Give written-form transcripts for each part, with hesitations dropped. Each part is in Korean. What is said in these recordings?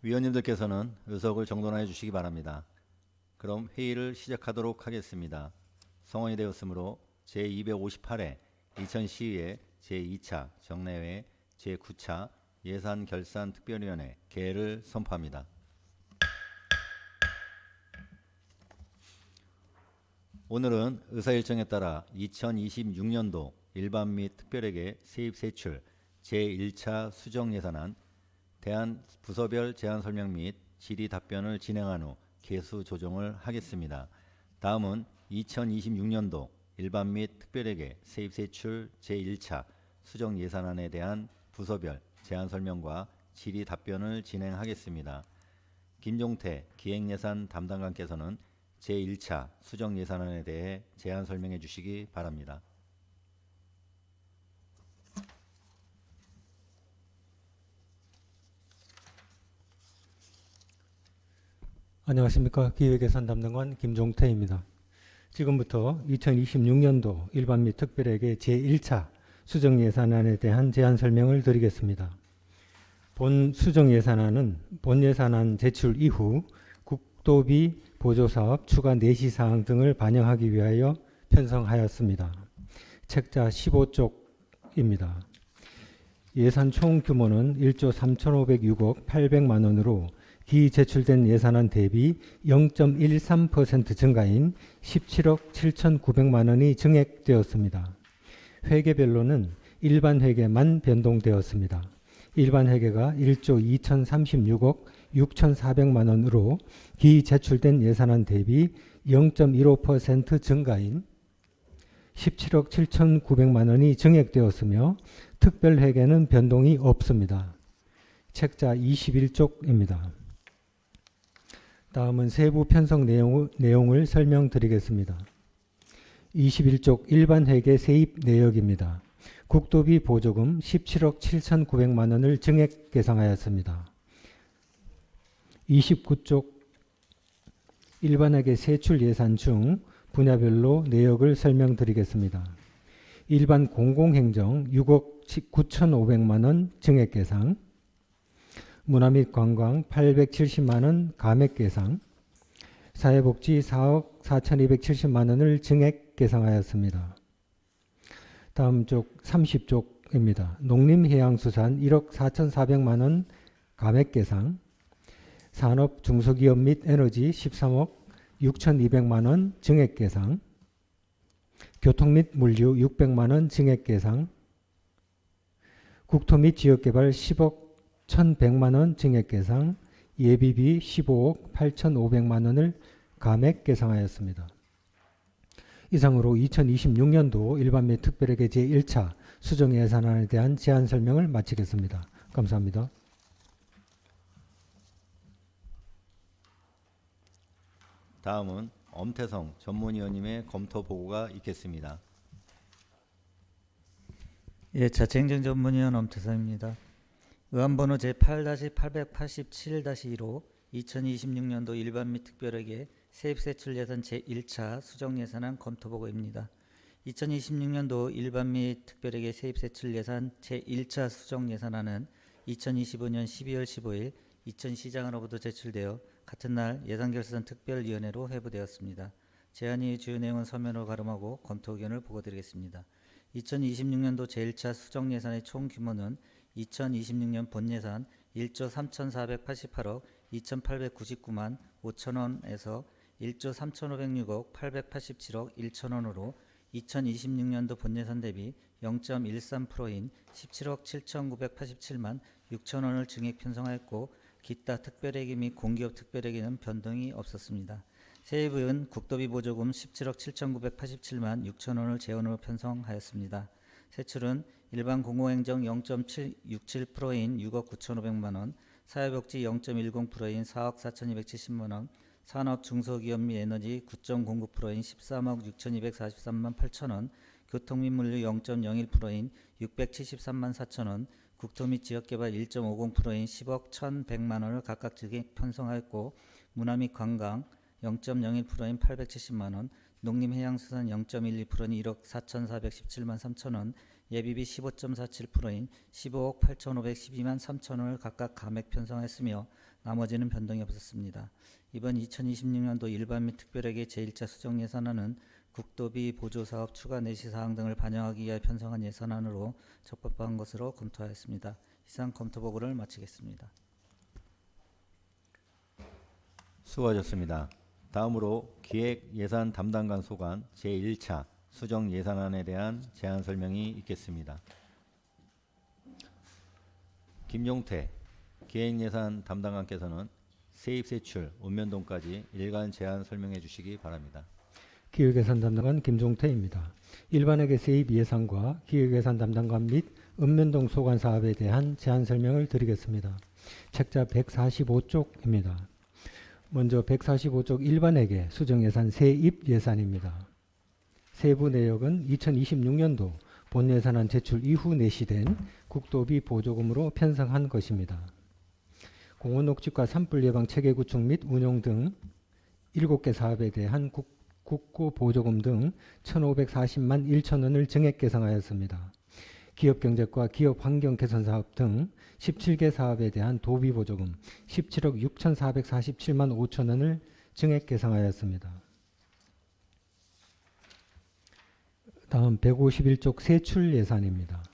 위원님들께서는 의석을 정돈하여 주시기 바랍니다. 그럼 회의를 시작하도록 하겠습니다. 성원이 되었으므로 제258회 이천시의회 제2차 정례회 제9차 예산결산특별위원회 개를 선포합니다. 오늘은 의사일정에 따라 2026년도 일반 및 특별회계 세입세출 제1차 수정예산안 대안 부서별 제안 설명 및 질의 답변을 진행한 후 개수 조정을 하겠습니다. 다음은 2026년도 일반 및 특별회계 세입세출 제1차 수정예산안에 대한 부서별 제안 설명과 질의 답변을 진행하겠습니다. 김종태 기획예산 담당관께서는 제1차 수정예산안에 대해 제안 설명해 주시기 바랍니다. 안녕하십니까. 기획예산 담당관 김종태입니다. 지금부터 2026년도 일반 및 특별회계 제1차 수정예산안에 대한 제안 설명을 드리겠습니다. 본 수정예산안은 본예산안 제출 이후 국도비 보조사업 추가 내시사항 등을 반영하기 위하여 편성하였습니다. 책자 15쪽입니다. 예산 총 규모는 1조 3,506억 800만원으로 기제출된 예산안 대비 0.13% 증가인 17억 7,900만원이 증액되었습니다. 회계별로는 일반 회계만 변동되었습니다. 일반 회계가 1조 2,036억 6,400만원으로 기제출된 예산안 대비 0.15% 증가인 17억 7,900만원이 증액되었으며 특별회계는 변동이 없습니다. 책자 21쪽입니다. 다음은 세부 편성 내용을 설명드리겠습니다. 21쪽 일반 회계 세입 내역입니다. 국도비 보조금 17억 7,900만원을 증액 계상하였습니다. 29쪽 일반 회계 세출 예산 중 분야별로 내역을 설명드리겠습니다. 일반 공공행정 6억 9,500만원 증액 계상, 문화 및 관광 870만원 감액 계상, 사회복지 4억 4,270만원을 증액 계상하였습니다. 다음 쪽 30쪽입니다. 농림해양수산 1억 4,400만원 감액 계상, 산업 중소기업 및 에너지 13억 6,200만원 증액 계상, 교통 및 물류 600만원 증액 계상, 국토 및 지역개발 10억 1,100만원 증액 계상, 예비비 15억 8,500만원을 감액 계상하였습니다. 이상으로 2026년도 일반 및 특별회계 제1차 수정예산안에 대한 제안 설명을 마치겠습니다. 감사합니다. 다음은 엄태성 전문위원님의 검토 보고가 있겠습니다. 예, 자치행정 전문위원 엄태성입니다. 의안번호 제8-887-2로 2026년도 일반 및 특별회계 세입세출 예산 제1차 수정예산안 검토보고입니다. 2026년도 일반 및 특별회계 세입세출 예산 제1차 수정예산안은 2025년 12월 15일 이천시장으로부터 제출되어 같은 날 예산결산특별위원회로 회부되었습니다. 제안의 주요 내용은 서면으로 가름하고 검토 의견을 보고드리겠습니다. 2026년도 제1차 수정예산의 총 규모는 2026년 본예산 1조 3,488억 2,899만 5천원에서 1조 3,506억 887억 1천원으로 2026년도 본예산 대비 0.13%인 17억 7,987만 6천원을 증액 편성하였고 기타 특별회계 및 공기업 특별회계는 변동이 없었습니다. 세입은 국도비 보조금 17억 7,987만 6천원을 재원으로 편성하였습니다. 세출은 일반 공공행정 0.67%인 6억 9,500만원, 사회복지 0.10%인 4억 4,270만원, 산업 중소기업 및 에너지 9.09%인 13억 6,243만 8천원, 교통 및 물류 0.01%인 673만 4천원, 국토 및 지역개발 1.50%인 10억 1,100만원을 각각 증액 편성하였고 문화 및 관광 0.01%인 870만원, 농림해양수산 0.12%인 1억 4,417만 3천원, 예비비 15.47%인 15억 8,512만 3천 원을 각각 감액 편성했으며 나머지는 변동이 없었습니다. 이번 2026년도 일반 및 특별회계 제1차 수정 예산안은 국도비 보조사업 추가 내시 사항 등을 반영하기 위해 편성한 예산안으로 적법한 것으로 검토하였습니다. 이상 검토 보고를 마치겠습니다. 수고하셨습니다. 다음으로 기획예산 담당관 소관 제1차 수정 예산안에 대한 제안 설명이 있겠습니다. 김용태 기획예산 담당관께서는 세입세출 읍면동까지 일간 제안 설명해 주시기 바랍니다. 기획예산 담당관 김종태입니다. 일반회계 세입 예산과 기획예산 담당관 및 읍면동 소관 사업에 대한 제안 설명을 드리겠습니다. 책자 145쪽입니다. 먼저 145쪽 일반회계 수정예산 세입 예산입니다. 세부 내역은 2026년도 본예산안 제출 이후 내시된 국도비 보조금으로 편성한 것입니다. 공원녹지과 산불 예방 체계 구축 및 운용 등 7개 사업에 대한 국고 보조금 등 1,540만 1천 원을 증액 계상하였습니다. 기업경제과 기업환경 개선 사업 등 17개 사업에 대한 도비 보조금 17억 6,447만 5천 원을 증액 계상하였습니다. 다음 151쪽 세출 예산입니다.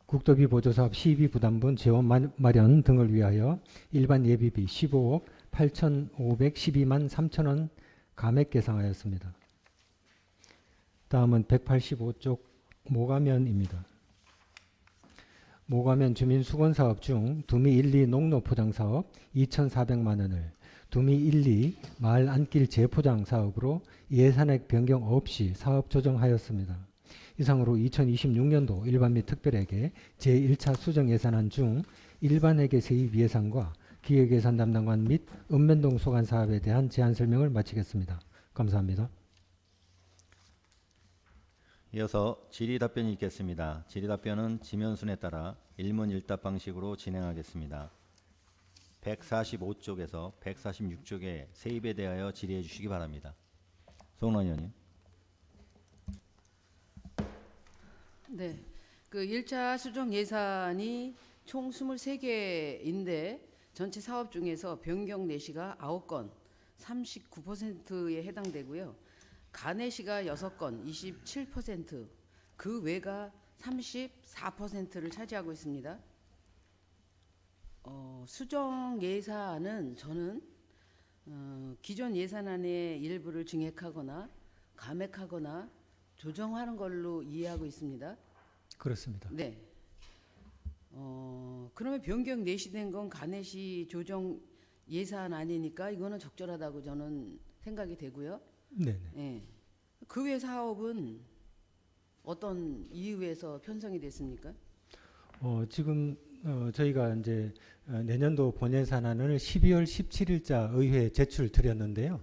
국도비 보조사업 시비 부담분 재원 마련 등을 위하여 일반 예비비 15억 8,512만 3천 원 감액 계상하였습니다. 다음은 185쪽 모가면입니다. 모가면 주민수건사업 중 두미 1, 2 농로 포장사업 2,400만 원을 두미 1, 2 마을 안길 재포장 사업으로 예산액 변경 없이 사업 조정하였습니다. 이상으로 2026년도 일반 및 특별회계 제1차 수정 예산안 중 일반회계 세입 예산과 기획예산 담당관 및 읍면동 소관 사업에 대한 제안 설명을 마치겠습니다. 감사합니다. 이어서 질의 답변이 있겠습니다. 질의 답변은 지면순에 따라 일문일답 방식으로 진행하겠습니다. 145쪽에서 146쪽의 세입에 대하여 질의해 주시기 바랍니다. 송론 의원님. 네, 그 1차 수정 예산이 총 23개인데 전체 사업 중에서 변경 내시가 9건, 39%에 해당되고요. 가내시가 6건, 27%, 그 외가 34%를 차지하고 있습니다. 수정 예산은 저는 기존 예산안의 일부를 증액하거나 감액하거나 조정하는 걸로 이해하고 있습니다. 그렇습니다. 네. 그러면 변경 내시된 건 가내시 조정 예산 아니니까 이거는 적절하다고 저는 생각이 되고요. 네네. 예. 그 외 사업은 어떤 이유에서 편성이 됐습니까? 지금 저희가 이제 내년도 본예산안을 12월 17일자 의회에 제출 드렸는데요.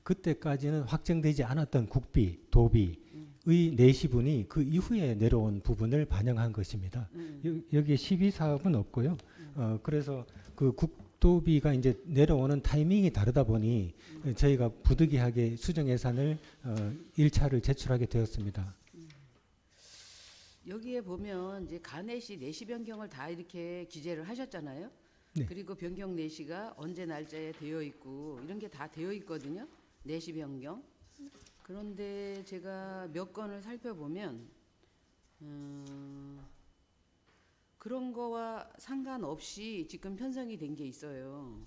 그때까지는 확정되지 않았던 국비, 도비의 내시분이 그 이후에 내려온 부분을 반영한 것입니다. 여기에 12사업은 없고요. 그래서 그 국도비가 이제 내려오는 타이밍이 다르다 보니 저희가 부득이하게 수정 예산을 1차를 제출하게 되었습니다. 여기에 보면 이제 가내시 내시 변경을 다 이렇게 기재를 하셨잖아요. 네. 그리고 변경 내시가 언제 날짜에 되어 있고 이런 게 다 되어 있거든요. 내시 변경. 그런데 제가 몇 건을 살펴보면 그런 거와 상관없이 지금 편성이 된 게 있어요.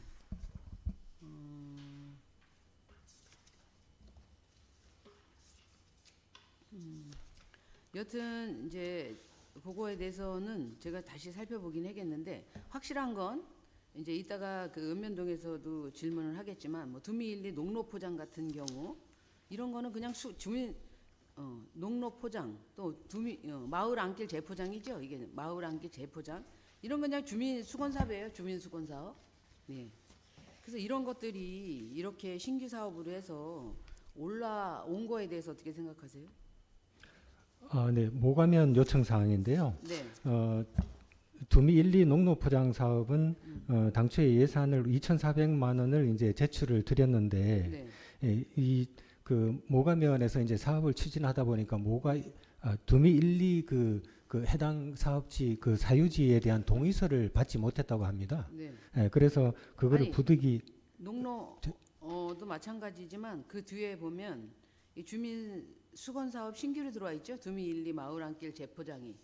여튼 이제 그거에 대해서는 제가 다시 살펴보긴 하겠는데 확실한 건 이제 이따가 그 읍면동에서도 질문을 하겠지만 뭐 두미일리 농로포장 같은 경우 이런 거는 그냥 주민 농로포장 또 마을 안길 재포장이죠. 이게 마을 안길 재포장 이런 건 그냥 주민 수건사업이에요. 주민 수건사업. 네. 그래서 이런 것들이 이렇게 신규 사업으로 해서 올라온 거에 대해서 어떻게 생각하세요? 네, 모가면 요청 사항인데요. 네. 두미 1, 2 농로 포장 사업은 당초에 예산을 2,400만 원을 이제 제출을 드렸는데 네. 이 그 모가면에서 이제 사업을 추진하다 보니까 두미 1, 2 그 해당 사업지 그 사유지에 대한 동의서를 받지 못했다고 합니다. 네. 예, 그래서 그거를 아니, 부득이 농로도 마찬가지지만 그 뒤에 보면 이 주민 수건 사업 신규로 들어와 있죠. 두미 1, 2 마을 안길 재포장이.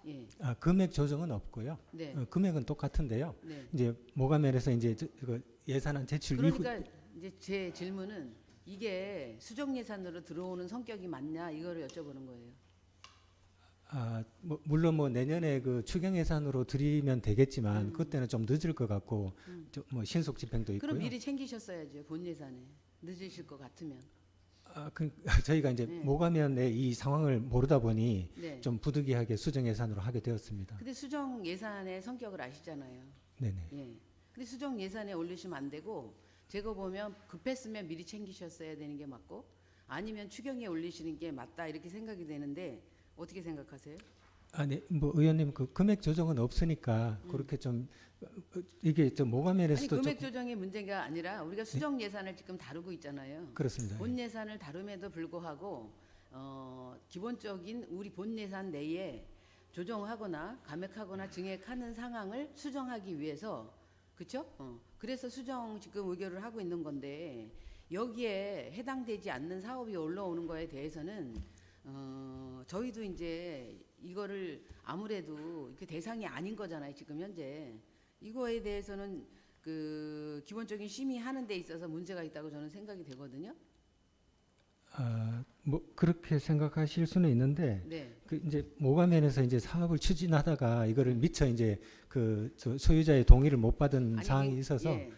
예. 금액 조정은 없고요. 네. 금액은 똑같은데요. 네. 이제 모가면에서 이제 그 예산안 제출 이후 그러니까 이제 제 질문은 이게 수정 예산으로 들어오는 성격이 맞냐 이거를 여쭤보는 거예요. 물론 뭐 내년에 그 추경 예산으로 드리면 되겠지만 그때는 좀 늦을 것 같고 뭐 신속 집행도 있고요. 그럼 미리 챙기셨어야죠. 본 예산에. 늦으실 것 같으면. 저희가 이제 네. 모가면의 이 상황을 모르다 보니 네. 좀 부득이하게 수정 예산으로 하게 되었습니다. 근데 수정 예산의 성격을 아시잖아요. 네네. 예. 근데 수정 예산에 올리시면 안 되고 제가 보면 급했으면 미리 챙기셨어야 되는 게 맞고 아니면 추경에 올리시는 게 맞다 이렇게 생각이 되는데 어떻게 생각하세요? 네, 뭐 의원님 그 금액 조정은 없으니까 그렇게 좀 이게 좀 아니 모가면에서도 금액 좀 조정의 문제가 아니라 우리가 수정 예산을 지금 다루고 있잖아요. 그렇습니다. 본 예산을 다룸에도 불구하고 기본적인 우리 본 예산 내에 조정하거나 감액하거나 증액하는 상황을 수정하기 위해서 그렇죠? 그래서 수정 지금 의결을 하고 있는 건데 여기에 해당되지 않는 사업이 올라오는 거에 대해서는 저희도 이제 이거를 아무래도 그 대상이 아닌 거잖아요. 지금 현재 이거에 대해서는 그 기본적인 심의하는 데 있어서 문제가 있다고 저는 생각이 되거든요. 뭐 그렇게 생각하실 수는 있는데 네. 그 이제 모가면에서 이제 사업을 추진하다가 이거를 미처 이제 그 소유자의 동의를 못 받은 아니, 사항이 있어서 예.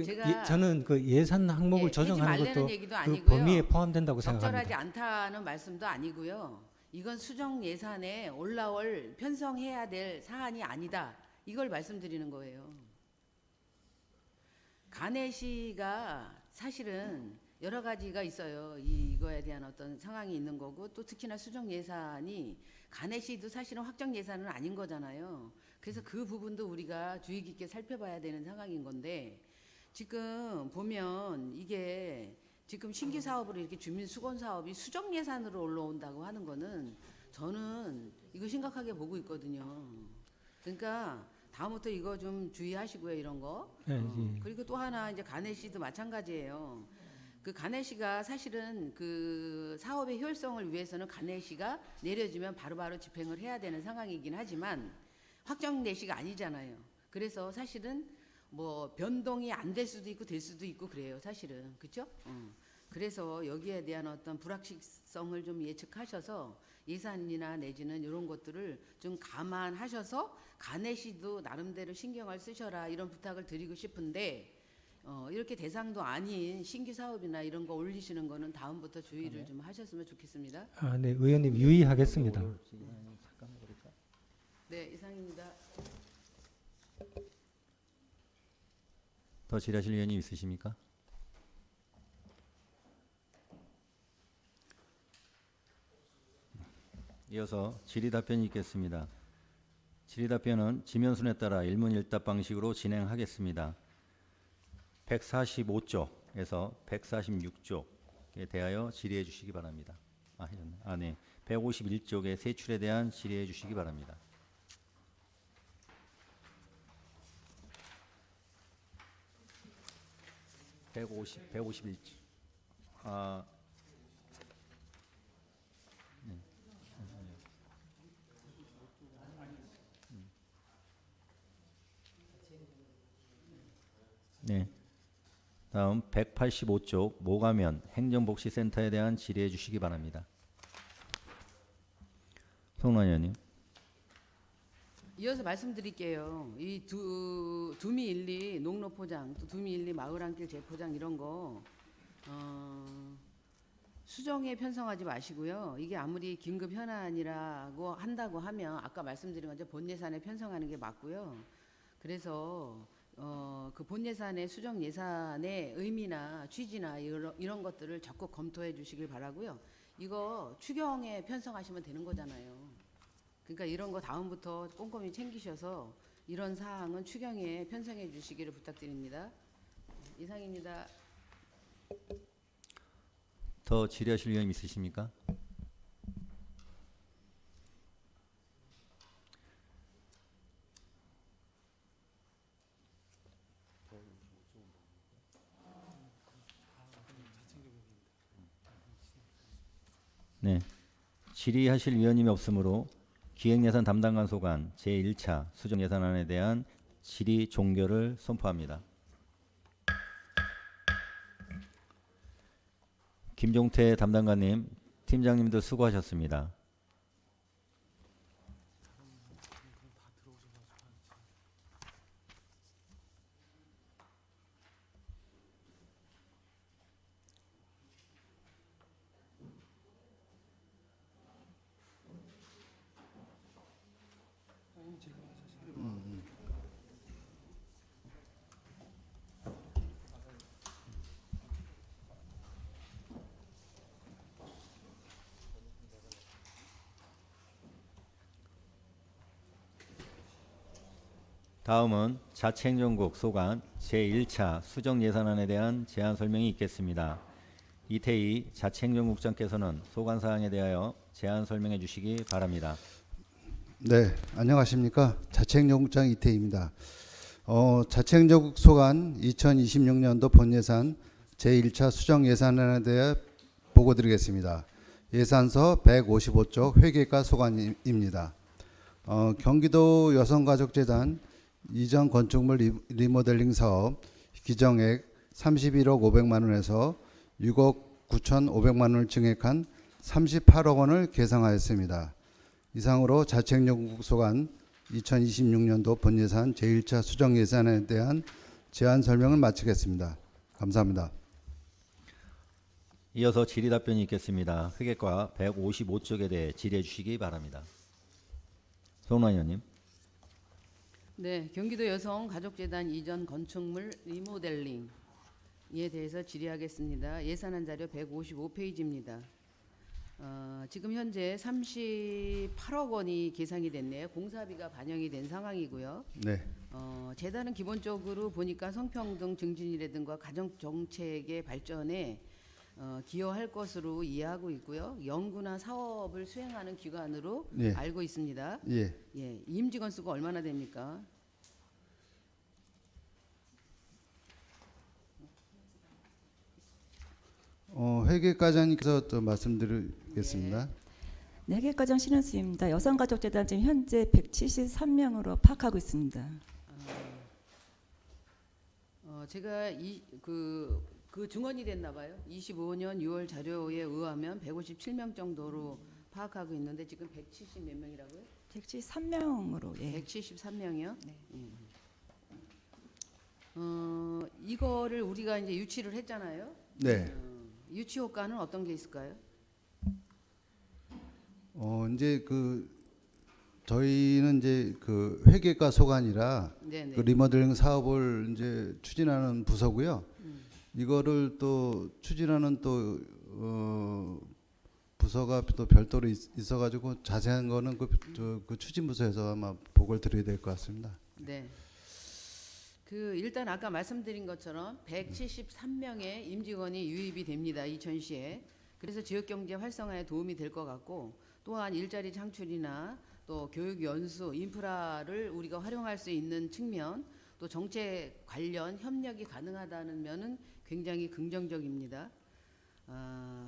제가 저는 그 예산 항목을 예, 하지 조정하는 말라는 것도 얘기도 그 아니고요. 범위에 포함된다고 적절하지 생각합니다. 않다는 말씀도 아니고요. 이건 수정 예산에 올라올 편성해야 될 사안이 아니다. 이걸 말씀드리는 거예요. 가내시가 사실은 여러 가지가 있어요. 이거에 대한 어떤 상황이 있는 거고 또 특히나 수정 예산이 가내시도 사실은 확정 예산은 아닌 거잖아요. 그래서 그 부분도 우리가 주의 깊게 살펴봐야 되는 상황인 건데 지금 보면 이게 지금 신규 사업으로 이렇게 주민 수건 사업이 수정 예산으로 올라온다고 하는 거는 저는 이거 심각하게 보고 있거든요. 그러니까 다음부터 이거 좀 주의하시고요, 이런 거. 예, 예. 그리고 또 하나 이제 가내시도 마찬가지예요. 그 가내시가 사실은 그 사업의 효율성을 위해서는 가내시가 내려지면 바로바로 집행을 해야 되는 상황이긴 하지만 확정 내시가 아니잖아요. 그래서 사실은 뭐 변동이 안 될 수도 있고 될 수도 있고 그래요, 사실은. 그렇죠? 그래서 여기에 대한 어떤 불확실성을 좀 예측하셔서 예산이나 내지는 이런 것들을 좀 감안하셔서 가내시도 나름대로 신경을 쓰셔라 이런 부탁을 드리고 싶은데 이렇게 대상도 아닌 신규 사업이나 이런 거 올리시는 거는 다음부터 주의를 좀 하셨으면 좋겠습니다. 네, 의원님 유의하겠습니다. 네, 이상입니다. 더 질의하실 의원님 있으십니까? 이어서 질의답변이 있겠습니다. 질의답변은 지면순에 따라 일문일답 방식으로 진행하겠습니다. 145쪽에서 146쪽에 대하여 질의해 주시기 바랍니다. 네. 151쪽의 세출에 대한 질의해 주시기 바랍니다. (150) 151쪽. 네. 다음 185쪽 모가면 행정복지센터에 대한 질의해 주시기 바랍니다. 송란 의원님. 이어서 말씀드릴게요. 이 두미 1, 2 농로 포장, 또 두미 1, 2 마을 안길 재포장 이런 거 수정에 편성하지 마시고요. 이게 아무리 긴급 현안이라고 한다고 하면 아까 말씀드린 것처럼 본 예산에 편성하는 게 맞고요. 그래서 그 본 예산의 수정 예산의 의미나 취지나 이런 것들을 적극 검토해 주시길 바라고요. 이거 추경에 편성하시면 되는 거잖아요. 그러니까 이런 거 다음부터 꼼꼼히 챙기셔서 이런 사항은 추경에 편성해 주시기를 부탁드립니다. 이상입니다. 더 질의하실 의원님 있으십니까? 네. 질의하실 위원님이 없으므로 기획예산 담당관 소관 제1차 수정예산안에 대한 질의 종결을 선포합니다. 김종태 담당관님, 팀장님들 수고하셨습니다. 다음은 자치행정국 소관 제1차 수정예산안에 대한 제안 설명이 있겠습니다. 이태희 자치행정국장께서는 소관사항에 대하여 제안 설명해 주시기 바랍니다. 네, 안녕하십니까. 자치행정국장 이태희입니다. 자치행정국 소관 2026년도 본예산 제1차 수정예산안에 대해 보고드리겠습니다. 예산서 155쪽 회계과 소관입니다. 경기도 여성가족재단 이전 건축물 리모델링 사업 기정액 31억 500만 원에서 6억 9,500만 원을 증액한 38억 원을 계상하였습니다. 이상으로 자치행정국 소관 2026년도 본예산 제1차 수정예산에 대한 제안 설명을 마치겠습니다. 감사합니다. 이어서 질의 답변이 있겠습니다. 회계과 155쪽에 대해 질의해 주시기 바랍니다. 송란 의원님. 네, 경기도 여성가족재단 이전 건축물 리모델링에 대해서 질의하겠습니다. 예산안 자료 155페이지입니다. 지금 현재 38억 원이 계상이 됐네요. 공사비가 반영이 된 상황이고요. 네, 재단은 기본적으로 보니까 성평등 증진이라든가 가정정책의 발전에 기여할 것으로 이해하고 있고요. 연구나 사업을 수행하는 기관으로 예. 알고 있습니다. 예, 예, 임직원 수가 얼마나 됩니까? 회계과장님께서 또 말씀드리겠습니다. 네, 회계과장 신은수입니다. 여성가족재단 지금 현재 173명으로 파악하고 있습니다. 제가 그 증언이 됐나 봐요. 25년 6월 자료에 의하면 157명 정도로 파악하고 있는데 지금 170 몇 명이라고요? 173명으로 예. 173명이요? 네. 이거를 우리가 이제 유치를 했잖아요. 네, 유치 효과는 어떤 게 있을까요? 이제 저희는 이제 회계과 소관이라 네네. 리모델링 사업을 이제 추진하는 부서고요. 이거를 또 추진하는 부서가 또 별도로 있어가지고 자세한 거는 그 추진 부서에서 아마 보고를 드려야 될 것 같습니다. 네. 일단 아까 말씀드린 것처럼 173명의 임직원이 유입이 됩니다. 이천시에. 그래서 지역경제 활성화에 도움이 될 것 같고 또한 일자리 창출이나 또 교육 연수, 인프라를 우리가 활용할 수 있는 측면 또 정책 관련 협력이 가능하다는 면은 굉장히 긍정적입니다.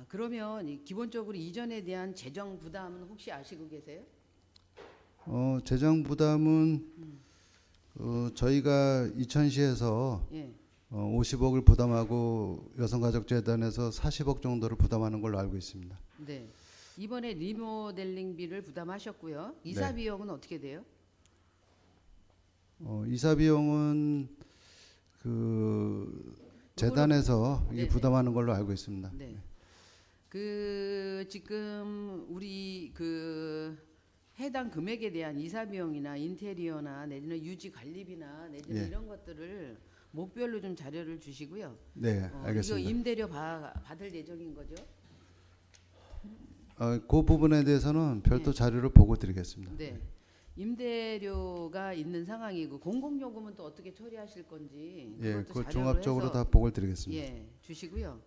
그러면 기본적으로 이전에 대한 재정 부담은 혹시 아시고 계세요? 재정 부담은 저희가 이천시에서 예. 50억을 부담하고 여성가족재단에서 40억 정도를 부담하는 걸로 알고 있습니다. 네. 이번에 리모델링비를 부담하셨고요. 이사 비용은 어떻게 돼요? 이사 비용은 재단에서 이게 네네. 부담하는 걸로 알고 있습니다. 네. 지금 우리 해당 금액에 대한 이사 비용이나 인테리어나 내지는 유지 관리비나 내지는 예. 이런 것들을 목별로 좀 자료를 주시고요. 네, 이거 알겠습니다. 임대료 받을 예정인 거죠? 그 부분에 대해서는 별도 네. 자료를 보고 드리겠습니다. 네. 임대료가 있는 상황이고 공공요금은 또 어떻게 처리하실 건지 예, 그것도 그 자료로 종합적으로 해서 다 보고를 드리겠습니다. 예, 주시고요.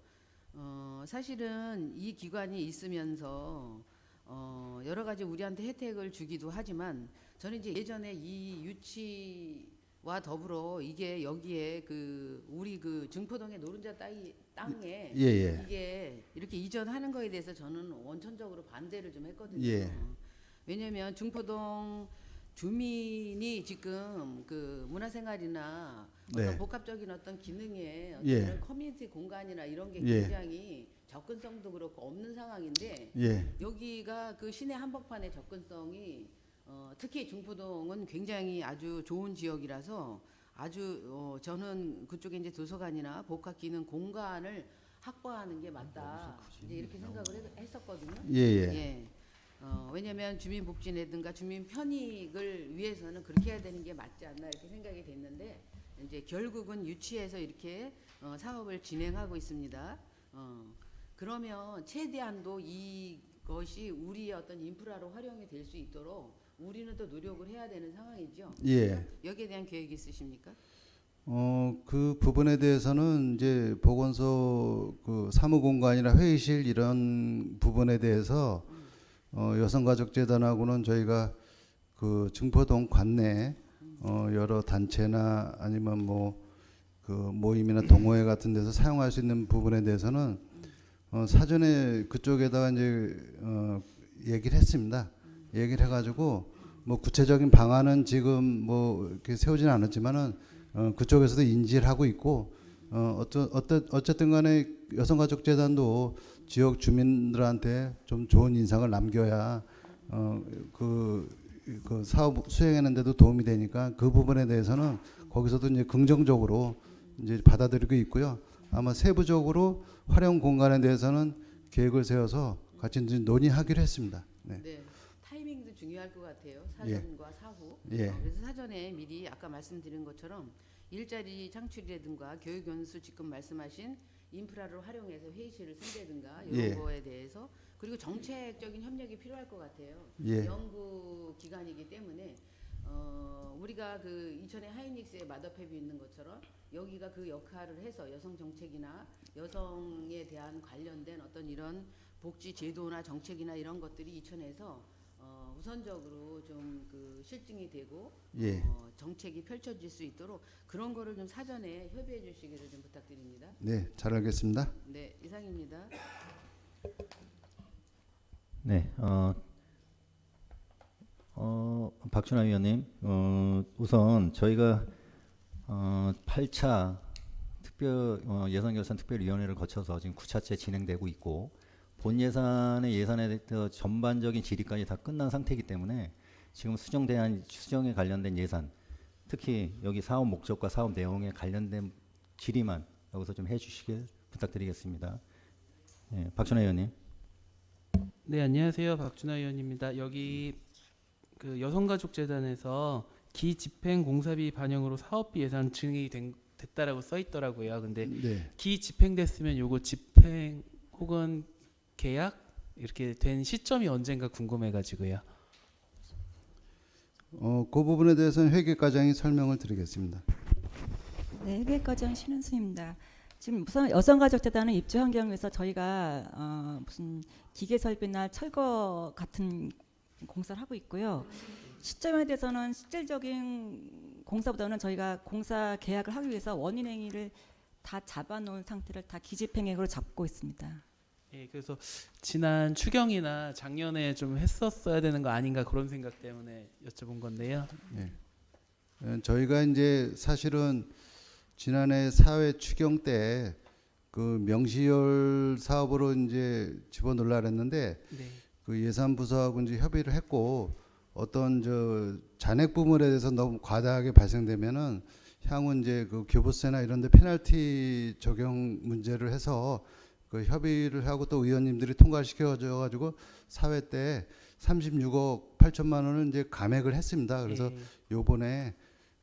사실은 이 기관이 있으면서 여러 가지 우리한테 혜택을 주기도 하지만 저는 이제 예전에 이 유치 더불어 이게 여기에 그 우리 그 증포동의 노른자 땅에 예, 예. 이게 이렇게 이전하는 거에 대해서 저는 원천적으로 반대를 좀 했거든요. 예. 왜냐하면 증포동 주민이 지금 그 문화생활이나 어떤 네. 복합적인 어떤 기능에 어떤 예. 이런 커뮤니티 공간이나 이런 게 예. 굉장히 접근성도 그렇고 없는 상황인데 예. 여기가 그 시내 한복판의 접근성이 특히 중포동은 굉장히 아주 좋은 지역이라서 아주 저는 그쪽에 이제 도서관이나 복합 기능 공간을 확보하는 게 맞다. 이제 이렇게 생각을 했었거든요. 예, 예. 예. 왜냐하면 주민복지라든가 주민 편익을 위해서는 그렇게 해야 되는 게 맞지 않나 이렇게 생각이 됐는데 이제 결국은 유치해서 이렇게 사업을 진행하고 있습니다. 그러면 최대한도 이것이 우리의 어떤 인프라로 활용이 될 수 있도록 우리는 또 노력을 해야 되는 상황이죠. 예. 여기에 대한 계획이 있으십니까? 그 부분에 대해서는 이제 보건소 그 사무공간이나 회의실 이런 부분에 대해서 여성가족재단하고는 저희가 그 증포동 관내 여러 단체나 아니면 뭐 그 모임이나 동호회 같은 데서 사용할 수 있는 부분에 대해서는 사전에 그쪽에다가 이제 얘기를 했습니다. 얘기를 해가지고 뭐 구체적인 방안은 지금 뭐 이렇게 세우지는 않았지만은 그쪽에서도 인지를 하고 있고 어쨌든 간에 여성가족재단도 지역 주민들한테 좀 좋은 인상을 남겨야 그 사업 수행하는데도 도움이 되니까 그 부분에 대해서는 거기서도 이제 긍정적으로 이제 받아들이고 있고요. 아마 세부적으로 활용 공간에 대해서는 계획을 세워서 같이 이제 논의하기로 했습니다. 네. 네. 타이밍도 중요할 것 같아요. 사전과 사후. 예. 그래서 사전에 미리 아까 말씀드린 것처럼 일자리 창출이라든가 교육 연수 지금 말씀하신 인프라를 활용해서 회의실을 쓴다든가 이런 예. 거에 대해서 그리고 정책적인 협력이 필요할 것 같아요. 예. 연구 기관이기 때문에 우리가 그 이천에 하이닉스에 마더팹이 있는 것처럼 여기가 그 역할을 해서 여성 정책이나 여성에 대한 관련된 어떤 이런 복지 제도나 정책이나 이런 것들이 이천에서 우선적으로 좀 그 실증이 되고 예. 정책이 펼쳐질 수 있도록 그런 거를 좀 사전에 협의해 주시기를 좀 부탁드립니다. 네, 잘 알겠습니다. 네, 이상입니다. 네, 박준하 위원님, 우선 저희가 8차 예산결산특별위원회를 거쳐서 지금 9차째 진행되고 있고 본 예산의 예산에 대해서 전반적인 질의까지 다 끝난 상태이기 때문에 지금 수정에 관련된 예산, 특히 여기 사업 목적과 사업 내용에 관련된 질의만 여기서 좀 해주시길 부탁드리겠습니다. 네, 박준하 위원님. 네, 안녕하세요. 박준하 의원입니다. 여기 그 여성가족재단에서 기집행 공사비 반영으로 사업비 예산 증액이 됐다라고 써 있더라고요. 근데 네. 기집행됐으면 요거 집행 혹은 계약 이렇게 된 시점이 언젠가 궁금해가지고요. 그 부분에 대해서는 회계과장이 설명을 드리겠습니다. 네, 회계과장 신은수입니다. 지금 우선 여성가족재단은 입주 환경에서 저희가 무슨 기계 설비나 철거 같은 공사를 하고 있고요. 시점에 대해서는 실질적인 공사보다는 저희가 공사 계약을 하기 위해서 원인 행위를 다 잡아놓은 상태를 다 기집행액으로 잡고 있습니다. 예, 그래서 지난 추경이나 작년에 좀 했었어야 되는 거 아닌가 그런 생각 때문에 여쭤본 건데요. 네. 저희가 이제 사실은 지난해 사회 추경 때 그 명시열 사업으로 이제 집어넣으려 했는데 네. 그 예산부서하고 이제 협의를 했고 어떤 저 잔액 부분에 대해서 너무 과다하게 발생되면은 향후 이제 그 교부세나 이런 데 페널티 적용 문제를 해서 그 협의를 하고 또 의원님들이 통과시켜 줘 가지고 사회 때 36억 8천만 원을 이제 감액을 했습니다. 그래서 요번에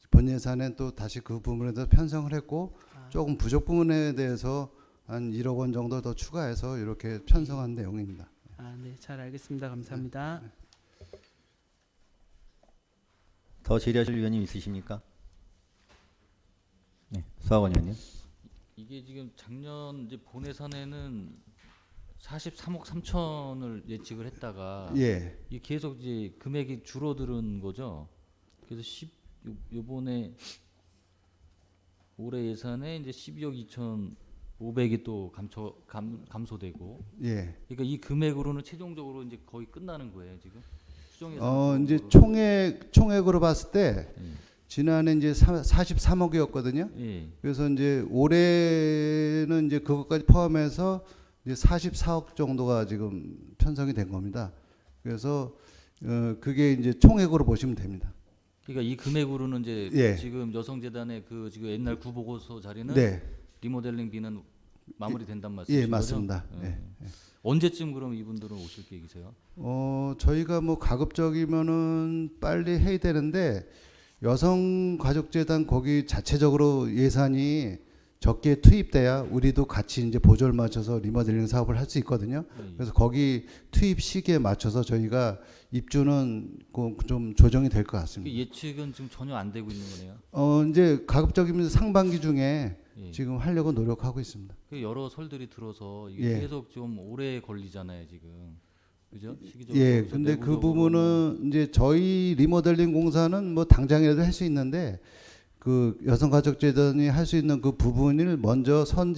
본 예산에 또 다시 그 부분에 대해서 편성을 했고 조금 부족 부분에 대해서 한 1억 원 정도 더 추가해서 이렇게 편성한 내용입니다. 아, 네, 잘 알겠습니다. 감사합니다. 더 질의하실 위원님 있으십니까? 네, 수학원 위원님. 이게 지금 작년 이제 본 예산에는 43억 3천을 예측을 했다가 예. 이게 계속 이제 금액이 줄어드는 거죠. 그래서 요번에 올해 예산에 이제 12억 2,500이 또 감소되고, 예. 그러니까 이 금액으로는 최종적으로 이제 거의 끝나는 거예요 지금 수정 예산. 이제 쪽으로는. 총액으로 봤을 때 지난해 이제 43억이었거든요. 예. 그래서 이제 올해는 이제 그것까지 포함해서 이제 44억 정도가 지금 편성이 된 겁니다. 그래서 그게 이제 총액으로 보시면 됩니다. 그러니까 이 금액으로는 이제 예. 지금 여성재단의 그 지금 옛날 구보고서 자리는 네. 리모델링비는 마무리된단 말씀이신 예, 거죠? 맞습니다. 예. 예. 언제쯤 그럼 이분들은 오실 계획이세요? 저희가 뭐 가급적이면은 빨리 해야 되는데 여성가족재단 거기 자체적으로 예산이 적게 투입돼야 우리도 같이 이제 보조를 맞춰서 리모델링 사업을 할 수 있거든요. 그래서 거기 투입 시기에 맞춰서 저희가 입주는 좀 조정이 될 것 그 같습니다. 예측은 지금 전혀 안 되고 있는 거네요. 이제 가급적이면 상반기 중에 예. 지금 하려고 노력하고 있습니다. 그 여러 설들이 들어서 이게 예. 계속 좀 오래 걸리잖아요 지금. 그죠? 시기적으로. 예, 그래서 근데 그 내부적으로는 부분은 이제 저희 리모델링 공사는 뭐 당장이라도 할 수 있는데 그 여성가족재단이 할 수 있는 그 부분을 먼저 선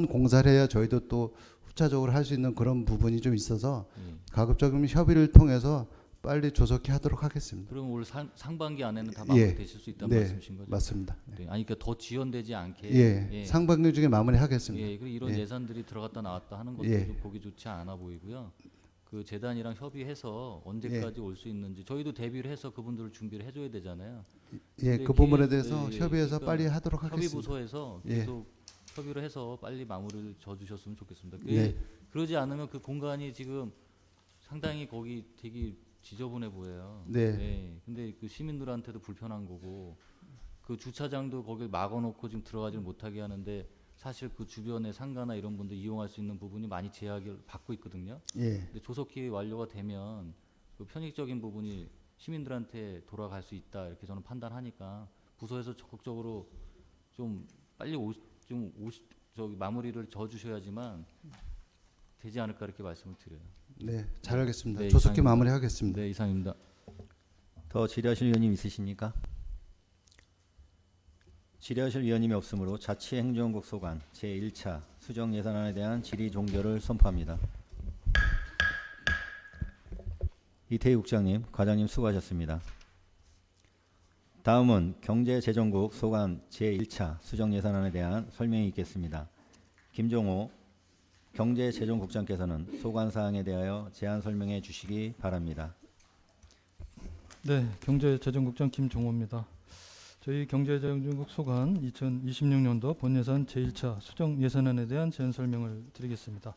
공사를 해야 저희도 또 후차적으로 할 수 있는 그런 부분이 좀 있어서 예. 가급적이면 협의를 통해서 빨리 조속히 하도록 하겠습니다. 그럼 올 상반기 안에는 다 예. 마무리 되실 수 있다는 네, 말씀이신 거죠? 맞습니다. 네. 아니 그러니까 더 지연되지 않게. 예, 상반기 중에 마무리하겠습니다. 예, 그리고 이런 예. 예산들이 들어갔다 나왔다 하는 것도 예. 좀 보기 좋지 않아 보이고요. 그 재단이랑 협의해서 언제까지 올 수 있는지 저희도 대비를 해서 그분들을 준비를 해줘야 되잖아요. 예, 근데 그 부분에 계획- 대해서 예, 협의해서 그러니까 빨리 하도록 하겠습니다. 협의부서에서 예. 계속 협의를 해서 빨리 마무리를 져주셨으면 좋겠습니다. 네. 그러지 않으면 그 공간이 지금 상당히 거기 되게 지저분해 보여요. 네. 근데 그 시민들한테도 불편한 거고 그 주차장도 거길 막아놓고 지금 들어가지 못하게 하는데 사실 그 주변의 상가나 이런 분들 이용할 수 있는 부분이 많이 제약을 받고 있거든요. 예, 근데 조속히 완료가 되면 그 편익적인 부분이 시민들한테 돌아갈 수 있다 이렇게 저는 판단하니까 부서에서 적극적으로 좀 빨리 저기 마무리를 져주셔야지만 되지 않을까 이렇게 말씀을 드려요. 네, 잘 알겠습니다. 네, 조속히 이상입니다. 마무리하겠습니다. 네, 이상입니다. 더 질의하실 위원님 있으십니까? 질의하실 위원님이 없으므로 자치행정국 소관 제1차 수정 예산안에 대한 질의 종결을 선포합니다. 이태희 국장님, 과장님 수고하셨습니다. 다음은 경제재정국 소관 제1차 수정 예산안에 대한 설명이 있겠습니다. 김종호 경제재정국장께서는 소관 사항에 대하여 제안 설명해 주시기 바랍니다. 네, 경제재정국장 김종호입니다. 저희 경제재정국 소관 2026년도 본예산 제1차 수정 예산안에 대한 제안 설명을 드리겠습니다.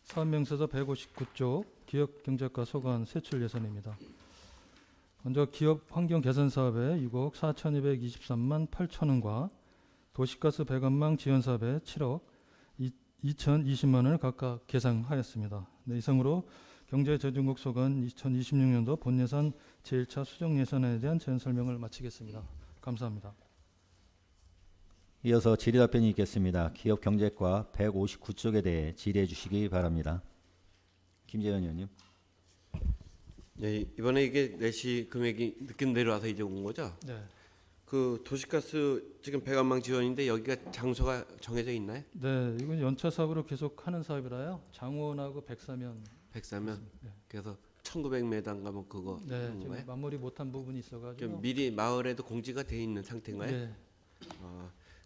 사업명세서 159쪽 기업경제과 소관 세출 예산입니다. 먼저 기업 환경 개선 사업에 6억 4,223만 8천 원과 도시가스 배관망 지원 사업에 7억 2,020만 원을 각각 계상하였습니다. 네, 이상으로 경제재정국 소관 2026년도 본예산 제1차 수정 예산안에 대한 제안 설명을 마치겠습니다. 감사합니다. 이어서 질의 답변이 있겠습니다. 기업경제과 159쪽에 대해 질의해 주시기 바랍니다. 김재현 의원님. 네, 이번에 이게 내시 금액이 늦게 내려와서 이제 온 거죠? 네, 그 도시가스 지금 배관망 지원인데 여기가 장소가 정해져 있나요? 네, 이건 연차 사업으로 계속 하는 사업이라요. 장원하고 백사면. 백사면. 네. 그래서 1900m인가 뭐 그거 네, 하는 지금 거예요? 마무리 못한 부분이 있어가지고. 좀 미리 마을에도 공지가 돼 있는 상태인가요? 네,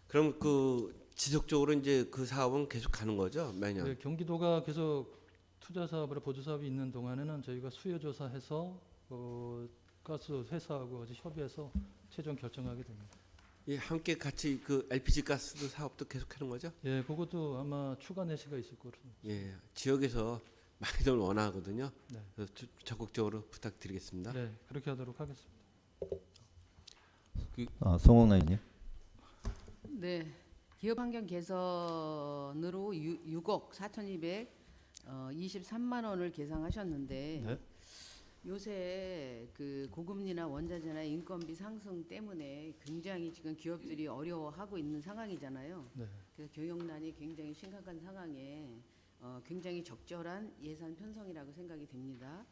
그럼 그 지속적으로 이제 그 사업은 계속 가는 거죠, 매년? 네, 경기도가 계속 투자 사업으로 보조 사업이 있는 동안에는 저희가 수요 조사해서 가스 회사하고 같이 협의해서 최종 결정하게 됩니다. 예, 함께 같이 그 LPG 가스도 사업도 계속 하는 거죠? 예, 그것도 아마 추가 내시가 있을 거로. 예, 지역에서 많이들 원하거든요. 네. 그래서 적극적으로 부탁드리겠습니다. 네, 그렇게 하도록 하겠습니다. 송옥나 의원님. 네, 기업 환경 개선으로 6억 4,223만 원을 계상하셨는데 네. 요새 그 고금리나 원자재나 인건비 상승 때문에 굉장히 지금 기업들이 어려워하고 있는 상황이잖아요. 네. 그래서 경영난이 굉장히 심각한 상황에 굉장히 적절한 예산 편성이라고 생각이 됩니다.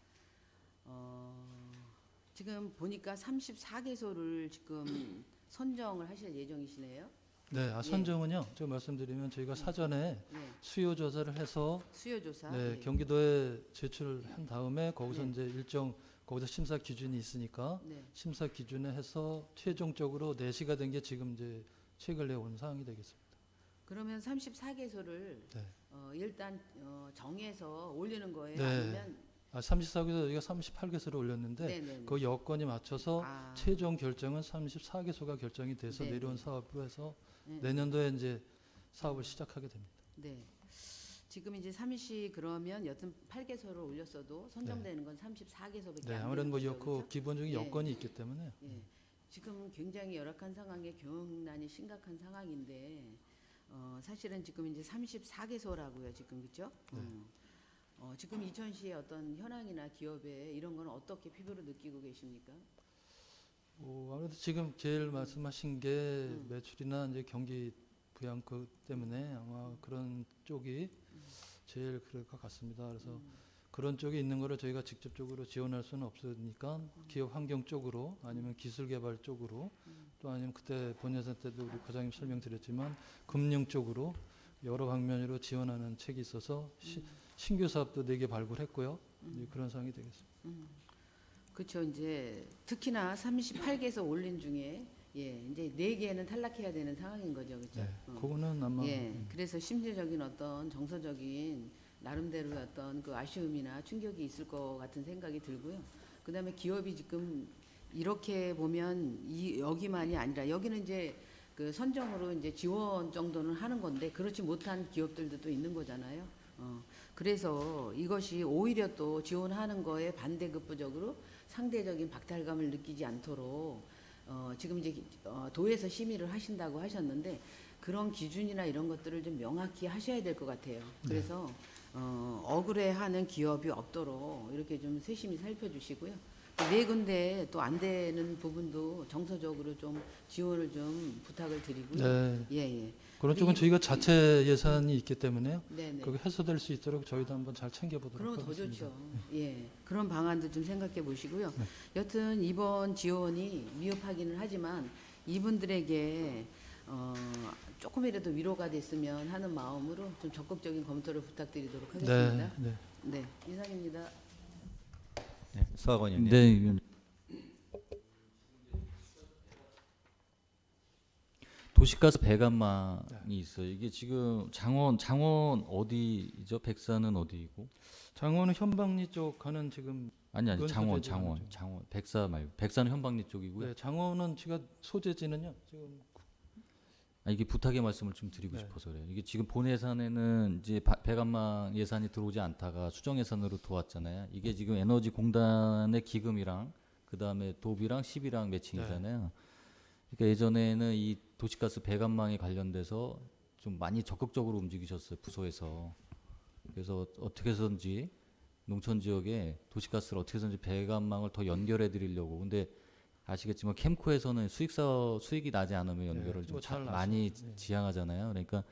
지금 보니까 34개소를 지금 선정을 하실 예정이시네요. 네, 선정은요. 제가 말씀드리면 저희가 사전에 네. 수요 조사를 해서 수요 조사. 네, 네. 경기도에 제출한 다음에 거기서 네. 이제 일정 거기서 심사 기준이 있으니까 네. 심사 기준에 해서 최종적으로 내시가 된 게 지금 이제 최근에 온 사항이 되겠습니다. 그러면 34개소를 네. 일단 정해서 올리는 거예요? 네. 아니면 34개소 저희가 38개소를 올렸는데 네네네. 그 여건이 맞춰서 아, 최종 결정은 34개소가 결정이 돼서 네, 내려온 네. 사업으로 해서 네. 내년도에 이제 사업을 시작하게 됩니다. 네. 지금 이제 30 그러면 여튼 8개소를 올렸어도 선정되는 건 34개소밖에 네, 안 아무래도 되는 뭐 거죠. 그 그렇죠? 기본적인 예. 여건이 있기 때문에 예. 지금 굉장히 열악한 상황에 경영난이 심각한 상황인데 사실은 지금 이제 34개소라고요. 지금 그렇죠? 네. 지금 이천시의 어떤 현황이나 기업에 이런 건 어떻게 피부로 느끼고 계십니까? 아무래도 지금 제일 말씀하신 게 매출이나 이제 경기 부양그 때문에 아마 그런 쪽이 제일 그럴 것 같습니다. 그래서 그런 쪽에 있는 거를 저희가 직접적으로 지원할 수는 없으니까 기업 환경 쪽으로 아니면 기술 개발 쪽으로 또 아니면 그때 본예산 때도 우리 과장님 설명드렸지만 금융 쪽으로 여러 방면으로 지원하는 책이 있어서 신규 사업도 4개 발굴했고요. 이제 그런 상황이 되겠습니다. 그렇죠. 이제 특히나 38개소 올린 중에 이제 4개는 탈락해야 되는 상황인 거죠. 그렇죠? 네, 그거는 아마 그래서 심리적인 어떤 정서적인 나름대로의 어떤 그 아쉬움이나 충격이 있을 것 같은 생각이 들고요. 그다음에 기업이 지금 이렇게 보면 여기만이 아니라 여기는 이제 그 선정으로 이제 지원 정도는 하는 건데 그렇지 못한 기업들도 또 있는 거잖아요. 그래서 이것이 오히려 또 지원하는 거에 반대급부적으로 상대적인 박탈감을 느끼지 않도록 지금 이제 도에서 심의를 하신다고 하셨는데 그런 기준이나 이런 것들을 좀 명확히 하셔야 될 것 같아요. 그래서 억울해하는 기업이 없도록 이렇게 좀 세심히 살펴주시고요. 4군데 또 안 되는 부분도 정서적으로 좀 지원을 좀 부탁을 드리고요. 네. 예. 그런 쪽은 저희가 자체 예산이 있기 때문에요. 네네. 그게 해소될 수 있도록 저희도 한번 잘 챙겨보도록 그러면 더 하겠습니다. 좋죠. 예, 그런 방안도 좀 생각해 보시고요. 여튼 이번 지원이 미흡하기는 하지만 이분들에게 조금이라도 위로가 됐으면 하는 마음으로 좀 적극적인 검토를 부탁드리도록 하겠습니다. 네. 네, 이상입니다. 네, 수학원님. 네. 도시가스 배관망이 있어요. 이게 지금 장원 어디죠? 백사는 어디이고? 장원은 현방리 쪽 가는 지금 아니 그건 장원 소재지는 좀. 백사 말고 백사는 현방리 쪽이고요. 네, 장원은 제가 소재지는요. 지금 이게 부탁의 말씀을 좀 드리고 네. 싶어서 그래요. 이게 지금 본 예산에는 이제 배관망 예산이 들어오지 않다가 수정 예산으로 들어왔잖아요. 이게 지금 에너지공단의 기금이랑 그 다음에 도비랑 시비랑 매칭이잖아요. 그러니까 예전에는 이 도시가스 배관망에 관련돼서 좀 많이 적극적으로 움직이셨어요, 부서에서. 그래서 어떻게 해서든지 농촌 지역에 도시가스를 어떻게 해서든지 배관망을 더 연결해 드리려고. 근데 아시겠지만 캠코에서는 수익이 나지 않으면 연결을 좀 많이 지향하잖아요. 그러니까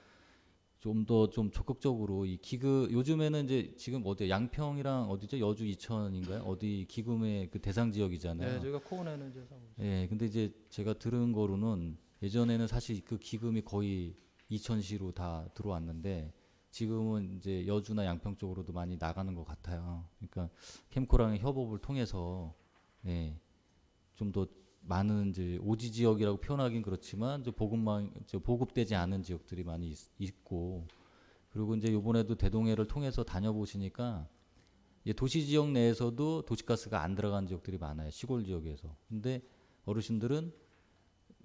좀 더 좀 적극적으로 이 기금 요즘에는 이제 지금 어디 양평이랑 어디죠? 여주 이천인가요? 어디 기금의 그 대상 지역이잖아요. 네, 저희가 코어내는 이제 예, 근데 이제 제가 들은 거로는 예전에는 사실 그 기금이 거의 이천시로 다 들어왔는데 지금은 이제 여주나 양평 쪽으로도 많이 나가는 것 같아요. 그러니까 캠코랑의 협업을 통해서 좀 더 많은 이제 오지 지역이라고 표현하긴 그렇지만 보급되지 않은 지역들이 많이 있고 그리고 이제 이번에도 대동해를 통해서 다녀보시니까 도시 지역 내에서도 도시가스가 안 들어간 지역들이 많아요. 시골 지역에서. 근데 어르신들은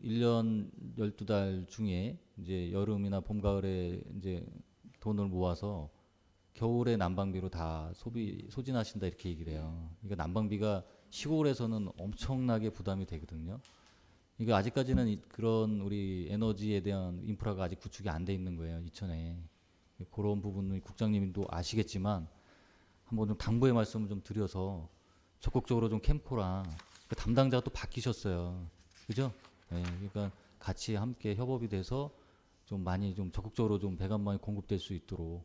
1년 12달 중에 이제 여름이나 봄, 가을에 이제 돈을 모아서 겨울에 난방비로 다 소진하신다 이렇게 얘기를 해요. 그러니까 난방비가 시골에서는 엄청나게 부담이 되거든요. 이게 아직까지는 그런 우리 에너지에 대한 인프라가 아직 구축이 안 돼 있는 거예요. 이천에. 그런 부분은 국장님도 아시겠지만 한번 좀 당부의 말씀을 좀 드려서 적극적으로 좀 캠코랑 그 담당자가 또 바뀌셨어요. 그죠? 네, 그러니까 같이 함께 협업이 돼서 좀 많이 좀 적극적으로 좀 배관망이 공급될 수 있도록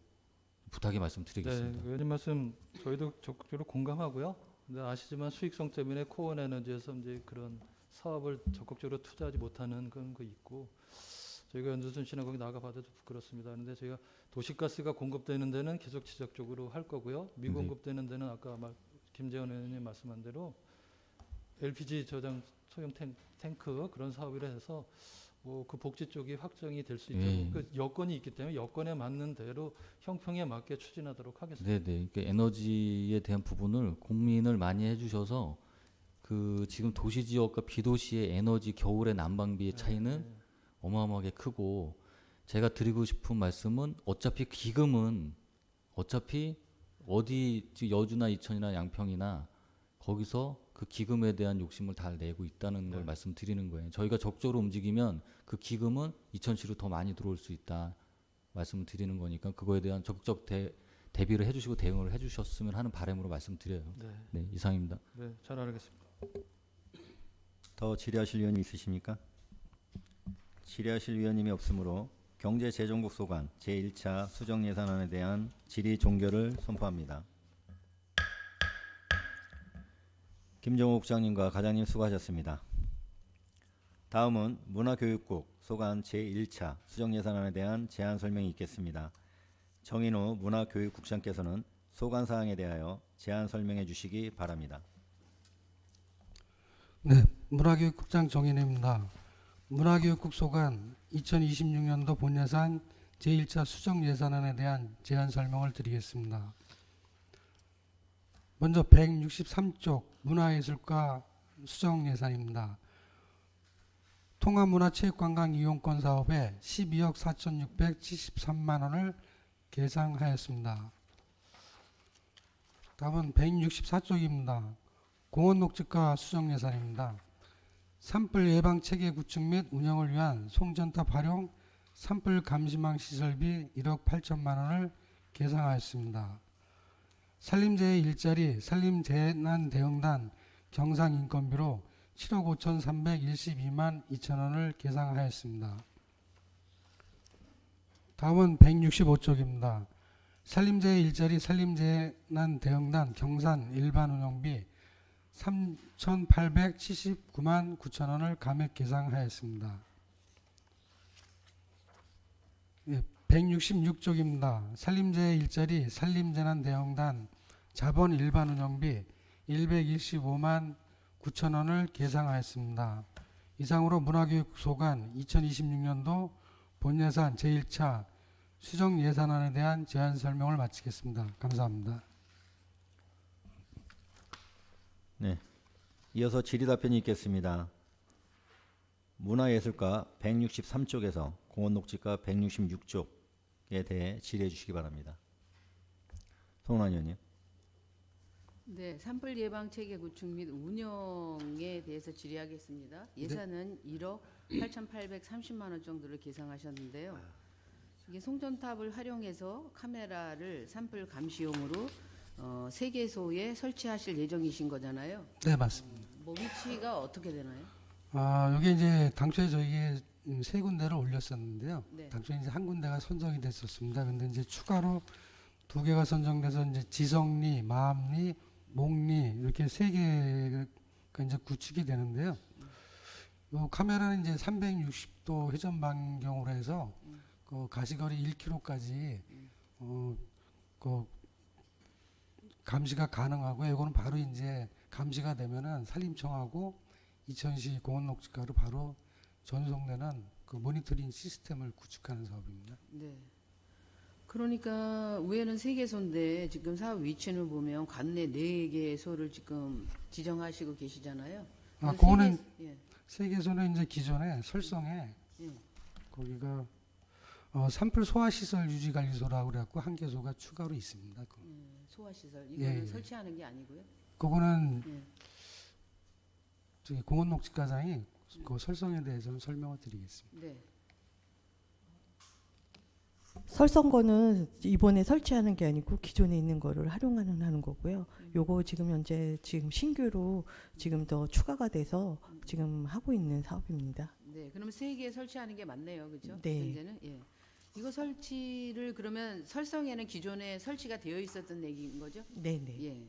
부탁의 말씀 드리겠습니다. 네, 의원님 말씀 저희도 적극적으로 공감하고요. 근데 아시지만 수익성 때문에 코어에너지에서 이제 그런 사업을 적극적으로 투자하지 못하는 그런 거 있고 저희가 연두순 씨나 거기 나가봐도 부끄럽습니다. 그런데 저희가 도시가스가 공급되는 데는 계속 지속적으로 할 거고요. 미공급되는 데는 아까 김재원 의원님 말씀한 대로 LPG 저장 소형 탱크 그런 사업이라 해서 뭐 그 복지 쪽이 확정이 될 수 있도록 예. 그 여건이 있기 때문에 여건에 맞는 대로 형평에 맞게 추진하도록 하겠습니다. 네네. 그러니까 에너지에 대한 부분을 고민을 많이 해주셔서 그 지금 도시 지역과 비도시의 에너지 겨울의 난방비의 차이는 어마어마하게 크고 제가 드리고 싶은 말씀은 어차피 기금은 어차피 어디 지금 여주나 이천이나 양평이나 거기서 그 기금에 대한 욕심을 다 내고 있다는 걸 말씀드리는 거예요. 저희가 적극적으로 움직이면 그 기금은 이천시로 더 많이 들어올 수 있다 말씀을 드리는 거니까 그거에 대한 적극적 대비를 해주시고 대응을 해주셨으면 하는 바람으로 말씀드려요. 네, 이상입니다. 네, 잘 알겠습니다. 더 질의하실 위원이 있으십니까? 질의하실 위원님이 없으므로 경제재정국 소관 제1차 수정예산안에 대한 질의 종결을 선포합니다. 김종호 국장님과 과장님 수고하셨습니다. 다음은 문화교육국 소관 제1차 수정예산안에 대한 제안 설명이 있겠습니다. 정인우 문화교육국장께서는 소관 사항에 대하여 제안 설명해 주시기 바랍니다. 네, 문화교육국장 정인우입니다. 문화교육국 소관 2026년도 본예산 제1차 수정예산안에 대한 제안 설명을 드리겠습니다. 먼저 163쪽 문화예술과 수정예산입니다. 통합문화체육관광 이용권 사업에 12억 4,673만 원을 계상하였습니다. 다음은 164쪽입니다. 공원녹지과 수정예산입니다. 산불 예방 체계 구축 및 운영을 위한 송전탑 활용 산불 감시망 시설비 1억 8천만 원을 계상하였습니다. 산림재해 일자리 산림재난 대응단 경상인건비로 7억 5,312만 2천 원을 계상하였습니다. 다음은 165쪽입니다. 산림재해 일자리 산림재난 대응단 경산 일반 운영비 3,879만 9천 원을 감액 계상하였습니다. 166쪽입니다. 산림재해 일자리 산림재난 대응단 자본 일반 운영비 125만 9천 원을 계상하였습니다. 이상으로 문화교육 소관 2026년도 본예산 제1차 수정 예산안에 대한 제안 설명을 마치겠습니다. 감사합니다. 네, 이어서 질의답변이 있겠습니다. 문화예술과 163쪽에서 공원녹지과 166쪽에 대해 질의해 주시기 바랍니다. 송은환 의원님. 네, 산불 예방 체계 구축 및 운영에 대해서 질의하겠습니다. 예산은 1억 8,830만 원 정도를 계상하셨는데요. 이게 송전탑을 활용해서 카메라를 산불 감시용으로 3개소에 설치하실 예정이신 거잖아요. 네, 맞습니다. 뭐 위치가 어떻게 되나요? 여기 이제 당초에 저희에 3군데를 올렸었는데요. 네. 당초에 이제 한 군데가 선정이 됐었습니다. 근데 이제 추가로 2개가 선정돼서 이제 지성리, 마암리, 목리 이렇게 3개가 이제 구축이 되는데요. 요 카메라는 이제 360도 회전 반경으로 해서 그 가시거리 1km까지 그 감시가 가능하고요. 이거는 바로 이제 감시가 되면은 산림청하고 이천시 공원녹지과로 바로 전송되는 그 모니터링 시스템을 구축하는 사업입니다. 네. 그러니까 위에는 3개소인데 지금 사업 위치를 보면 관내 4개소를 지금 지정하시고 계시잖아요. 그거는 예. 3개소는 이제 기존에 설성에 예. 거기가 산불 소화시설 유지관리소라고 그래갖고 1개소가 추가로 있습니다. 소화시설 이거는 예. 설치하는 게 아니고요. 그거는 예. 저기 공원녹지과장이 그 설성에 대해서는 설명을 드리겠습니다. 네. 설성거는 이번에 설치하는 게 아니고 기존에 있는 거를 하는 거고요. 요거 지금 현재 지금 신규로 지금 더 추가가 돼서 지금 하고 있는 사업입니다. 네. 그러면 3개 설치하는 게 맞네요. 그렇죠? 네. 현재는 예. 이거 설치를 그러면 설성에는 기존에 설치가 되어 있었던 얘기인 거죠? 네네. 예.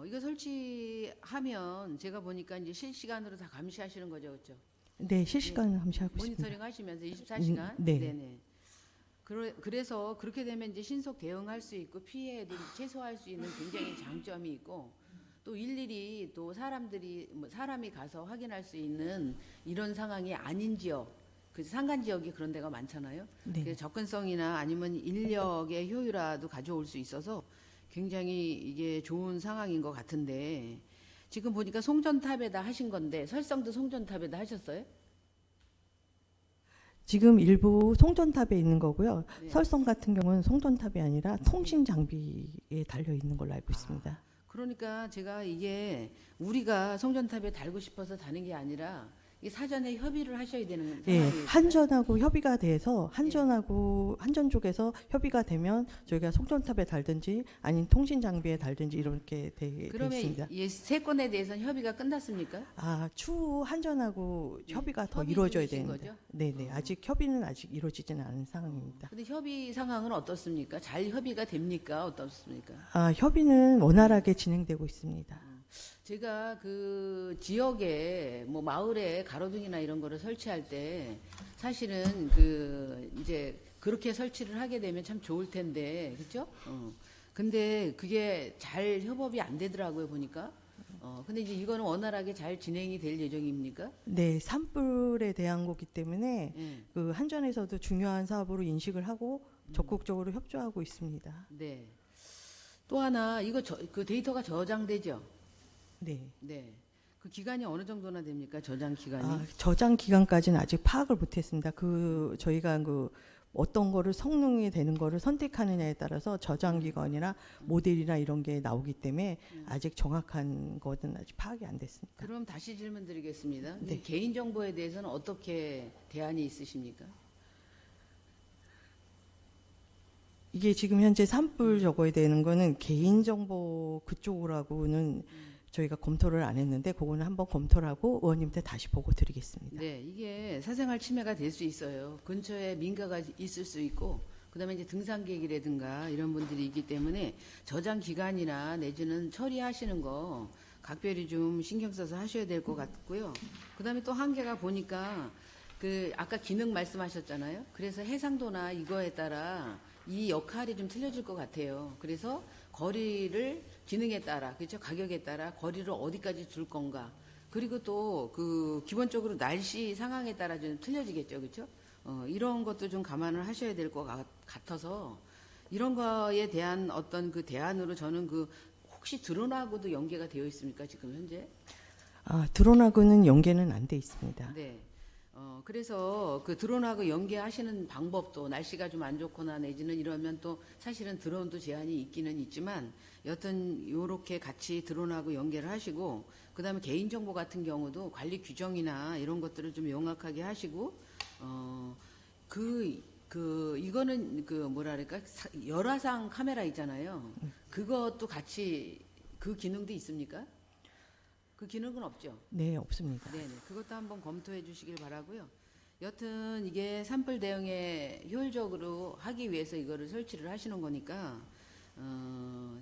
이거 설치하면 제가 보니까 이제 실시간으로 다 감시하시는 거죠, 그렇죠? 네, 실시간 감시하고 있습니다. 모니터링 하시면서 24시간. 네. 네네. 그래서 그렇게 되면 이제 신속 대응할 수 있고 피해를 최소화할 수 있는 굉장히 장점이 있고 또 일일이 또 사람이 가서 확인할 수 있는 이런 상황이 아닌 지역, 그 산간 지역이 그런 데가 많잖아요. 네. 그래서 접근성이나 아니면 인력의 효율화도 가져올 수 있어서 굉장히 이게 좋은 상황인 것 같은데 지금 보니까 송전탑에다 하신 건데 설성도 송전탑에다 하셨어요? 지금 일부 송전탑에 있는 거고요. 네. 설성 같은 경우는 송전탑이 아니라 통신 장비에 달려 있는 걸로 알고 있습니다. 그러니까 제가 이게 우리가 송전탑에 달고 싶어서 다는 게 아니라 이게 사전에 협의를 하셔야 되는 예, 상황이에요. 한전하고 협의가 돼서 한전 쪽에서 협의가 되면 저희가 송전탑에 달든지 아니면 통신 장비에 달든지 이렇게 돼 그러면 있습니다. 이 세 건에 대해서는 협의가 끝났습니까? 추후 한전하고 협의가 더 협의 이루어져야 중이신 되는데, 거죠? 네네, 아직 협의는 아직 이루어지지는 않은 상황입니다. 근데 협의 상황은 어떻습니까? 잘 협의가 됩니까? 어떻습니까? 협의는 원활하게 진행되고 있습니다. 제가 그 지역에 뭐 마을에 가로등이나 이런 거를 설치할 때 사실은 그 이제 그렇게 설치를 하게 되면 참 좋을 텐데 그렇죠? 근데 그게 잘 협업이 안 되더라고요 보니까. 근데 이제 이거는 원활하게 잘 진행이 될 예정입니까? 네, 산불에 대한 거기 때문에 그 한전에서도 중요한 사업으로 인식을 하고 적극적으로 협조하고 있습니다. 네. 또 하나 이거 그 데이터가 저장되죠? 네. 네. 그 기간이 어느 정도나 됩니까? 저장 기간이? 저장 기간까지는 아직 파악을 못했습니다. 저희가 어떤 거를 성능이 되는 거를 선택하느냐에 따라서 저장 기간이나 모델이나 이런 게 나오기 때문에 아직 정확한 것은 아직 파악이 안 됐습니다. 그럼 다시 질문 드리겠습니다. 네. 이 개인정보에 대해서는 어떻게 대안이 있으십니까? 이게 지금 현재 산불 저거에 되는 거는 개인정보 그쪽으로는 저희가 검토를 안 했는데 그거는 한번 검토를 하고 의원님한테 다시 보고 드리겠습니다. 네, 이게 사생활 침해가 될 수 있어요. 근처에 민가가 있을 수 있고, 그다음에 이제 등산객이라든가 이런 분들이 있기 때문에 저장 기간이나 내지는 처리하시는 거 각별히 좀 신경 써서 하셔야 될 것 같고요. 그다음에 또 한계가 보니까 아까 기능 말씀하셨잖아요. 그래서 해상도나 이거에 따라 이 역할이 좀 틀려질 것 같아요. 그래서 거리를 기능에 따라, 그렇죠? 가격에 따라 거리를 어디까지 둘 건가. 그리고 또 기본적으로 날씨 상황에 따라 좀 틀려지겠죠, 그렇죠? 이런 것도 좀 감안을 하셔야 될 것 같아서 이런 거에 대한 어떤 그 대안으로 저는 혹시 드론하고도 연계가 되어 있습니까, 지금 현재? 드론하고는 연계는 안 돼 있습니다. 네. 그래서 그 드론하고 연계하시는 방법도 날씨가 좀 안 좋거나 내지는 이러면 또 사실은 드론도 제한이 있기는 있지만 여튼 요렇게 같이 드론하고 연계를 하시고 그다음에 개인정보 같은 경우도 관리 규정이나 이런 것들을 좀 명확하게 하시고 이거는 뭐랄까 열화상 카메라 있잖아요. 그것도 같이 그 기능도 있습니까? 그 기능은 없죠? 네, 없습니다. 네네. 그것도 한번 검토해 주시길 바라고요. 여튼 이게 산불 대응에 효율적으로 하기 위해서 이거를 설치를 하시는 거니까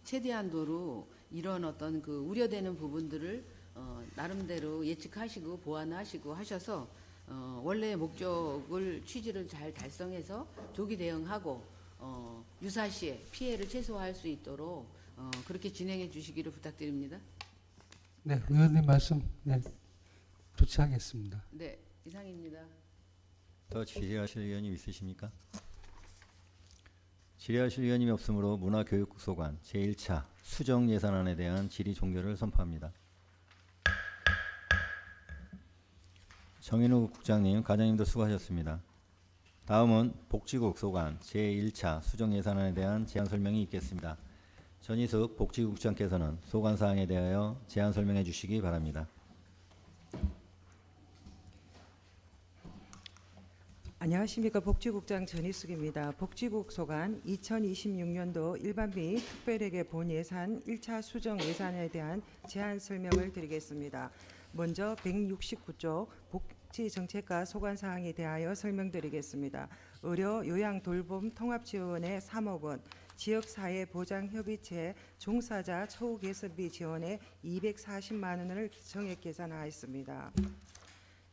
최대한도로 이런 어떤 우려되는 부분들을 나름대로 예측하시고 보완하시고 하셔서 원래의 목적을 취지를 잘 달성해서 조기 대응하고 유사시에 피해를 최소화할 수 있도록 그렇게 진행해 주시기를 부탁드립니다. 네, 의원님 말씀 조치하겠습니다. 네, 이상입니다. 더 질의하실 의원님 있으십니까? 질의하실 의원님이 없으므로 문화교육국 소관 제1차 수정 예산안에 대한 질의 종결을 선포합니다. 정인우 국장님, 과장님도 수고하셨습니다. 다음은 복지국 소관 제1차 수정 예산안에 대한 제안 설명이 있겠습니다. 전희숙 복지국장께서는 소관 사항에 대하여 제안 설명해 주시기 바랍니다. 안녕하십니까. 복지국장 전희숙입니다. 복지국 소관 2026년도 일반 및 특별회계 본예산 1차 수정 예산에 대한 제안 설명을 드리겠습니다. 먼저 169조 복지정책과 소관사항에 대하여 설명드리겠습니다. 의료, 요양, 돌봄, 통합지원에 3억 원, 지역사회보장협의체 종사자 처우 개선비 지원에 240만 원을 정액 계산하였습니다.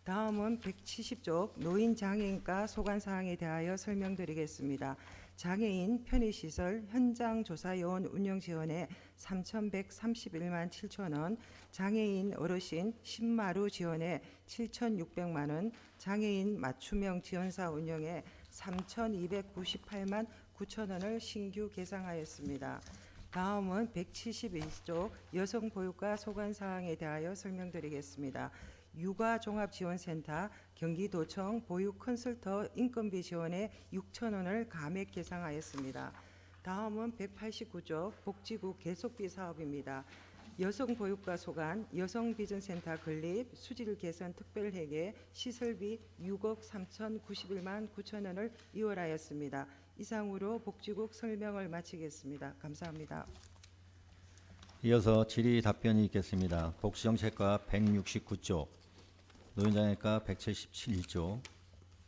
다음은 170쪽 노인 장애인과 소관 사항에 대하여 설명드리겠습니다. 장애인 편의시설 현장 조사 요원 운영 지원에 3,131만 7천 원, 장애인 어르신 신마루 지원에 7,600만 원, 장애인 맞춤형 지원사 운영에 3,298만 9천 원을 신규 계상하였습니다. 다음은 171쪽 여성 보육과 소관 사항에 대하여 설명드리겠습니다. 육아종합지원센터 경기도청 보육 컨설터 인건비 지원에 6천 원을 감액 계상하였습니다. 다음은 189쪽 복지국 계속비 사업입니다. 여성보육과 소관 여성비전센터 건립 수질 개선 특별회계 시설비 6억 3,091만 9천 원을 이월하였습니다. 이상으로 복지국 설명을 마치겠습니다. 감사합니다. 이어서 질의 답변이 있겠습니다. 복지정책과 169쪽, 노인장애과 177쪽,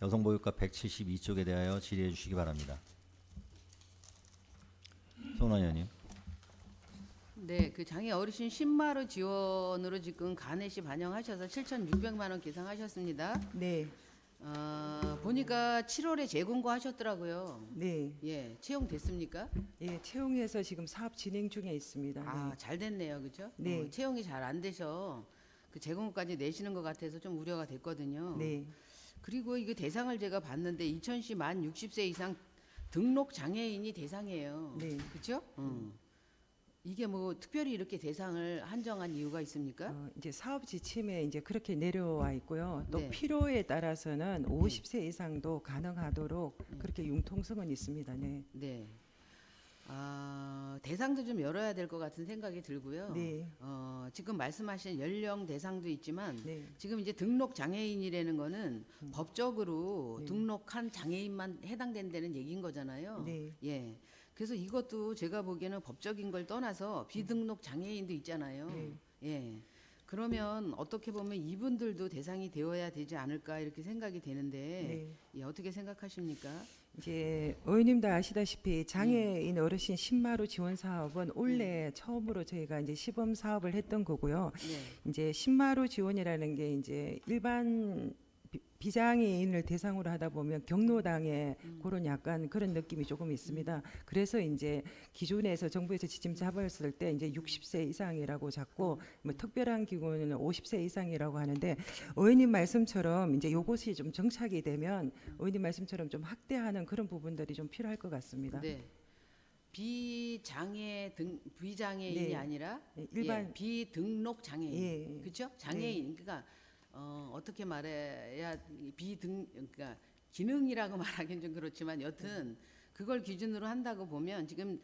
여성보육과 172쪽에 대하여 질의해 주시기 바랍니다. 손원 의원님. 네, 그 장애 어르신 신마루 지원으로 지금 간해시 반영하셔서 7,600만 원 계상하셨습니다. 네. 보니까 7월에 재공고하셨더라고요. 네. 예, 채용됐습니까? 예, 채용해서 지금 사업 진행 중에 있습니다. 아, 네. 잘 됐네요, 그렇죠? 네. 채용이 잘 안 되셔 그 재공고까지 내시는 것 같아서 좀 우려가 됐거든요. 네. 그리고 이거 대상을 제가 봤는데 이천시 만 60세 이상 등록 장애인이 대상이에요. 네. 그렇죠? 이게 뭐 특별히 이렇게 대상을 한정한 이유가 있습니까? 이제 사업 지침에 이제 그렇게 내려와 있고요. 또 네. 필요에 따라서는 50세 이상도 가능하도록 그렇게 융통성은 있습니다. 네. 네. 대상도 좀 열어야 될 것 같은 생각이 들고요. 네. 지금 말씀하신 연령 대상도 있지만 네. 지금 이제 등록 장애인이라는 거는 법적으로 네. 등록한 장애인만 해당된다는 얘기인 거잖아요. 네. 예. 그래서 이것도 제가 보기에는 법적인 걸 떠나서 비등록 장애인도 있잖아요. 네. 예. 그러면 어떻게 보면 이분들도 대상이 되어야 되지 않을까 이렇게 생각이 되는데 예, 어떻게 생각하십니까? 이제 의원님도 아시다시피 장애인 어르신 신마루 지원 사업은 올해 처음으로 저희가 이제 시범 사업을 했던 거고요. 네. 이제 신마루 지원이라는 게 이제 일반 비장애인을 대상으로 하다 보면 경로당에 그런 약간 그런 느낌이 조금 있습니다. 그래서 이제 기존에서 정부에서 지침 잡았을 때 이제 60세 이상이라고 잡고 뭐 특별한 기구는 50세 이상이라고 하는데 의원님 말씀처럼 이제 요것이 좀 정착이 되면 의원님 말씀처럼 좀 확대하는 그런 부분들이 좀 필요할 것 같습니다. 네. 비장애인이 네. 아니라 네, 일반 예, 비등록 장애인. 예. 그렇죠? 장애인. 그러니까 어떻게 말해야 그러니까 기능이라고 말하기는 좀 그렇지만 여튼 그걸 기준으로 한다고 보면 지금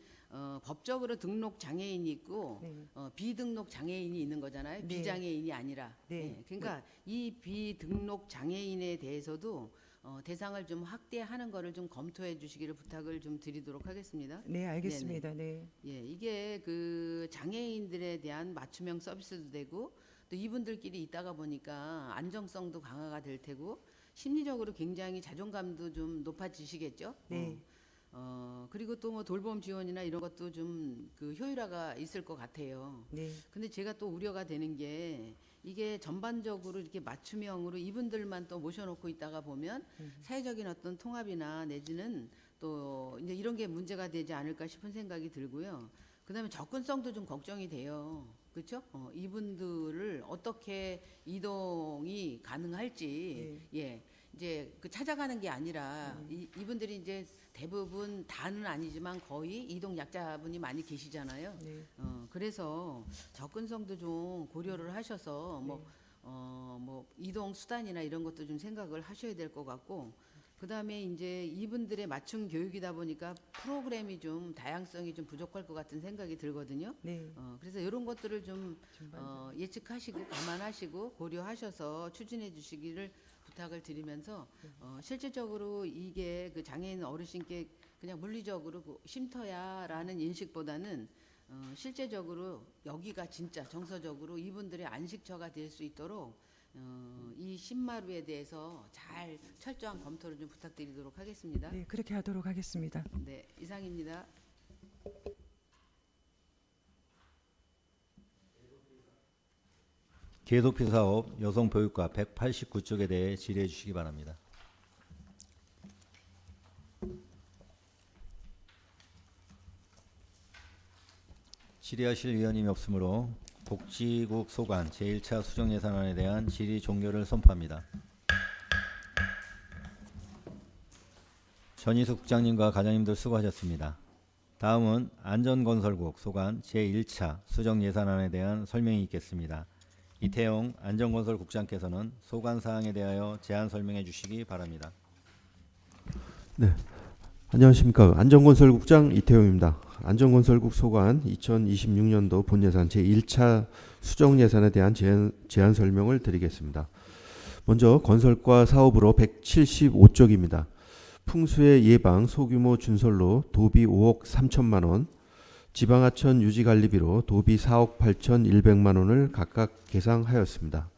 법적으로 등록 장애인이 있고 비등록 장애인이 있는 거잖아요. 네. 비장애인이 아니라. 네. 예, 그러니까 이 비등록 장애인에 대해서도 대상을 좀 확대하는 거를 좀 검토해 주시기를 부탁을 좀 드리도록 하겠습니다. 네, 알겠습니다. 네. 예, 이게 그 장애인들에 대한 맞춤형 서비스도 되고 또 이분들끼리 있다가 보니까 안정성도 강화가 될 테고 심리적으로 굉장히 자존감도 좀 높아지시겠죠. 네. 그리고 또 뭐 돌봄 지원이나 이런 것도 좀 그 효율화가 있을 것 같아요. 네. 근데 제가 또 우려가 되는 게 이게 전반적으로 이렇게 맞춤형으로 이분들만 또 모셔놓고 있다가 보면 사회적인 어떤 통합이나 내지는 또 이제 이런 게 문제가 되지 않을까 싶은 생각이 들고요. 그다음에 접근성도 좀 걱정이 돼요. 그렇죠? 이분들을 어떻게 이동이 가능할지 예 이제 그 찾아가는 게 아니라 이분들이 이제 대부분 다는 아니지만 거의 이동 약자분이 많이 계시잖아요. 네. 그래서 접근성도 좀 고려를 하셔서 뭐 이동 수단이나 이런 것도 좀 생각을 하셔야 될 것 같고. 그다음에 이제 이분들의 맞춤 교육이다 보니까 프로그램이 좀 다양성이 좀 부족할 것 같은 생각이 들거든요. 네. 그래서 이런 것들을 좀 예측하시고 감안하시고 고려하셔서 추진해 주시기를 부탁을 드리면서 실질적으로 이게 그 장애인 어르신께 그냥 물리적으로 그 쉼터야라는 인식보다는 실제적으로 여기가 진짜 정서적으로 이분들의 안식처가 될 수 있도록 이 신마루에 대해서 잘 철저한 검토를 좀 부탁드리도록 하겠습니다. 네, 그렇게 하도록 하겠습니다. 네, 이상입니다. 계속필 사업 여성보육과 189쪽에 대해 질의해 주시기 바랍니다. 질의하실 위원님이 없으므로 복지국 소관 제1차 수정예산안에 대한 질의 종료를 선포합니다. 전희숙 국장님과 과장님들 수고하셨습니다. 다음은 안전건설국 소관 제1차 수정예산안에 대한 설명이 있겠습니다. 이태용 안전건설국장께서는 소관사항에 대하여 제안 설명해 주시기 바랍니다. 네, 안녕하십니까. 안전건설국장 이태용입니다. 안전건설국 소관 2026년도 본예산 제1차 수정예산에 대한 제안 설명을 드리겠습니다. 먼저 건설과 사업으로 175쪽입니다. 풍수의 예방 소규모 준설로 도비 5억 3천만 원, 지방하천 유지관리비로 도비 4억 8천1백만 원을 각각 계상하였습니다.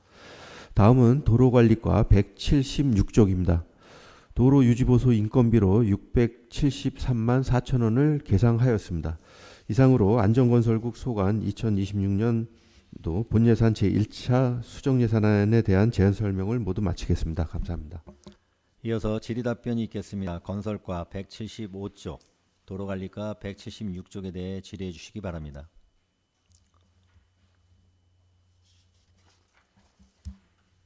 다음은 도로관리과 176쪽입니다. 도로 유지보수 인건비로 673만 4천 원을 계상하였습니다. 이상으로 안전건설국 소관 2026년도 본예산 제1차 수정예산안에 대한 제안 설명을 모두 마치겠습니다. 감사합니다. 이어서 질의 답변이 있겠습니다. 건설과 175쪽, 도로관리과 176쪽에 대해 질의해 주시기 바랍니다.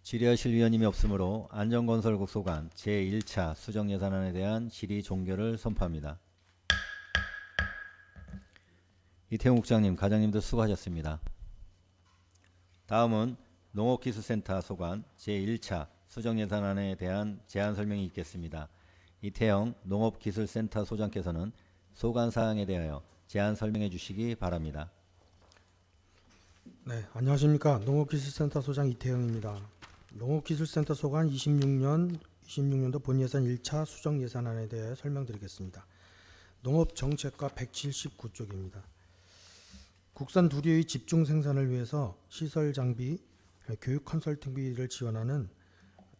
질의하실 위원님이 없으므로 안전건설국 소관 제1차 수정예산안에 대한 질의 종결을 선포합니다. 이태용 국장님, 과장님들 수고하셨습니다. 다음은 농업기술센터 소관 제1차 수정예산안에 대한 제안 설명이 있겠습니다. 이태영 농업기술센터 소장께서는 소관사항에 대하여 제안 설명해 주시기 바랍니다. 네, 안녕하십니까. 농업기술센터 소장 이태영입니다. 농업기술센터 소관 26년도 본예산 1차 수정예산안에 대해 설명드리겠습니다. 농업정책과 179쪽입니다. 국산 두류의 집중 생산을 위해서 시설 장비, 교육 컨설팅비를 지원하는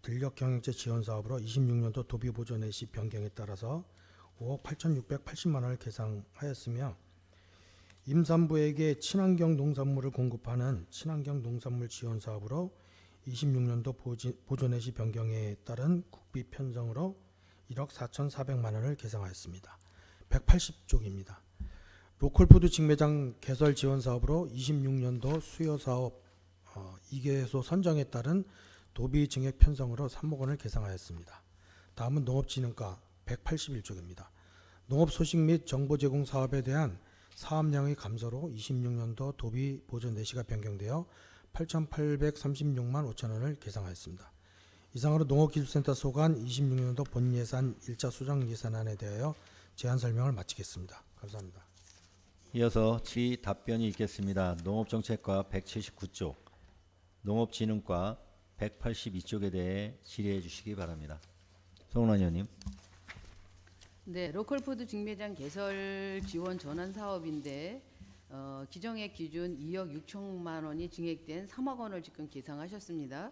들력경영제 지원사업으로 26년도 도비보조 내시 변경에 따라서 5억 8,680만 원을 계상하였으며 임산부에게 친환경 농산물을 공급하는 친환경 농산물 지원사업으로 26년도 보조 내시 변경에 따른 국비 편성으로 1억 4,400만 원을 계상하였습니다. 180쪽입니다. 로컬푸드 직매장 개설 지원사업으로 26년도 수요사업 2개소 선정에 따른 도비 증액 편성으로 3억 원을 계상하였습니다. 다음은 농업진흥과 181쪽입니다. 농업 소식 및 정보 제공 사업에 대한 사업량의 감소로 26년도 도비 보조 내시가 변경되어 8,836만 5천 원을 계상하였습니다. 이상으로 농업기술센터 소관 26년도 본예산 1차 수정예산안에 대하여 제안 설명을 마치겠습니다. 감사합니다. 이어서 질의 답변이 있겠습니다. 농업정책과 179쪽, 농업진흥과 182쪽에 대해 질의해 주시기 바랍니다. 송은환 의원님. 네, 로컬푸드 직매장 개설 지원 전환 사업인데 기정액 기준 2억 6천만 원이 증액된 3억 원을 지금 계상하셨습니다.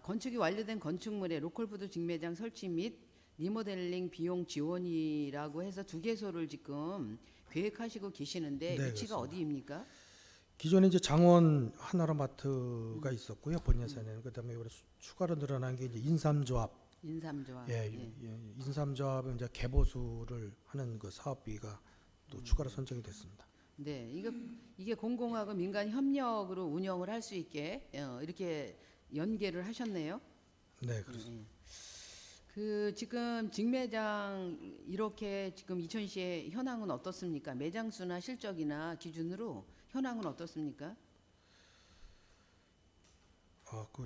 건축이 완료된 건축물의 로컬푸드 직매장 설치 및 리모델링 비용 지원이라고 해서 2개소를 지금 계획하시고 계시는데 네, 위치가 그렇습니다. 어디입니까? 기존에 이제 장원 하나로마트가 있었고요. 본예산에는 그다음에 이번에 추가로 늘어난 게 이제 인삼조합. 인삼조합. 예. 인삼조합은 이제 개보수를 하는 그 사업비가 또 추가로 선정이 됐습니다. 네, 이게 공공하고 민간 협력으로 운영을 할 수 있게 이렇게 연계를 하셨네요. 네, 그렇습니다. 그 지금 직매장 이렇게 지금 이천시의 현황은 어떻습니까? 매장 수나 실적이나 기준으로 현황은 어떻습니까? 그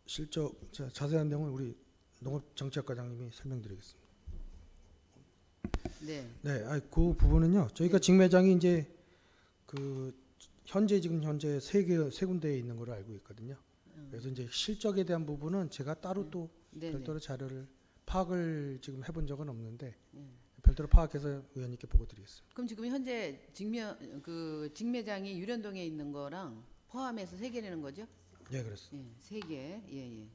실적 자세한 내용은 우리 농업정책과장님이 설명드리겠습니다. 네. 네, 그 부분은요. 저희가 직매장이 이제 그 현재 세 군데에 있는 걸로 알고 있거든요. 그래서 이제 실적에 대한 부분은 제가 따로 또 별도로 자료를 파악을 지금 해본 적은 없는데 별도로 파악해서 의원님께 보고 드리겠습니다. 그럼 지금 현재 직매장이 유련동에 있는 거랑 포함해서 3개라는 거죠? 네, 그렇습니다. 예, 3개. 예.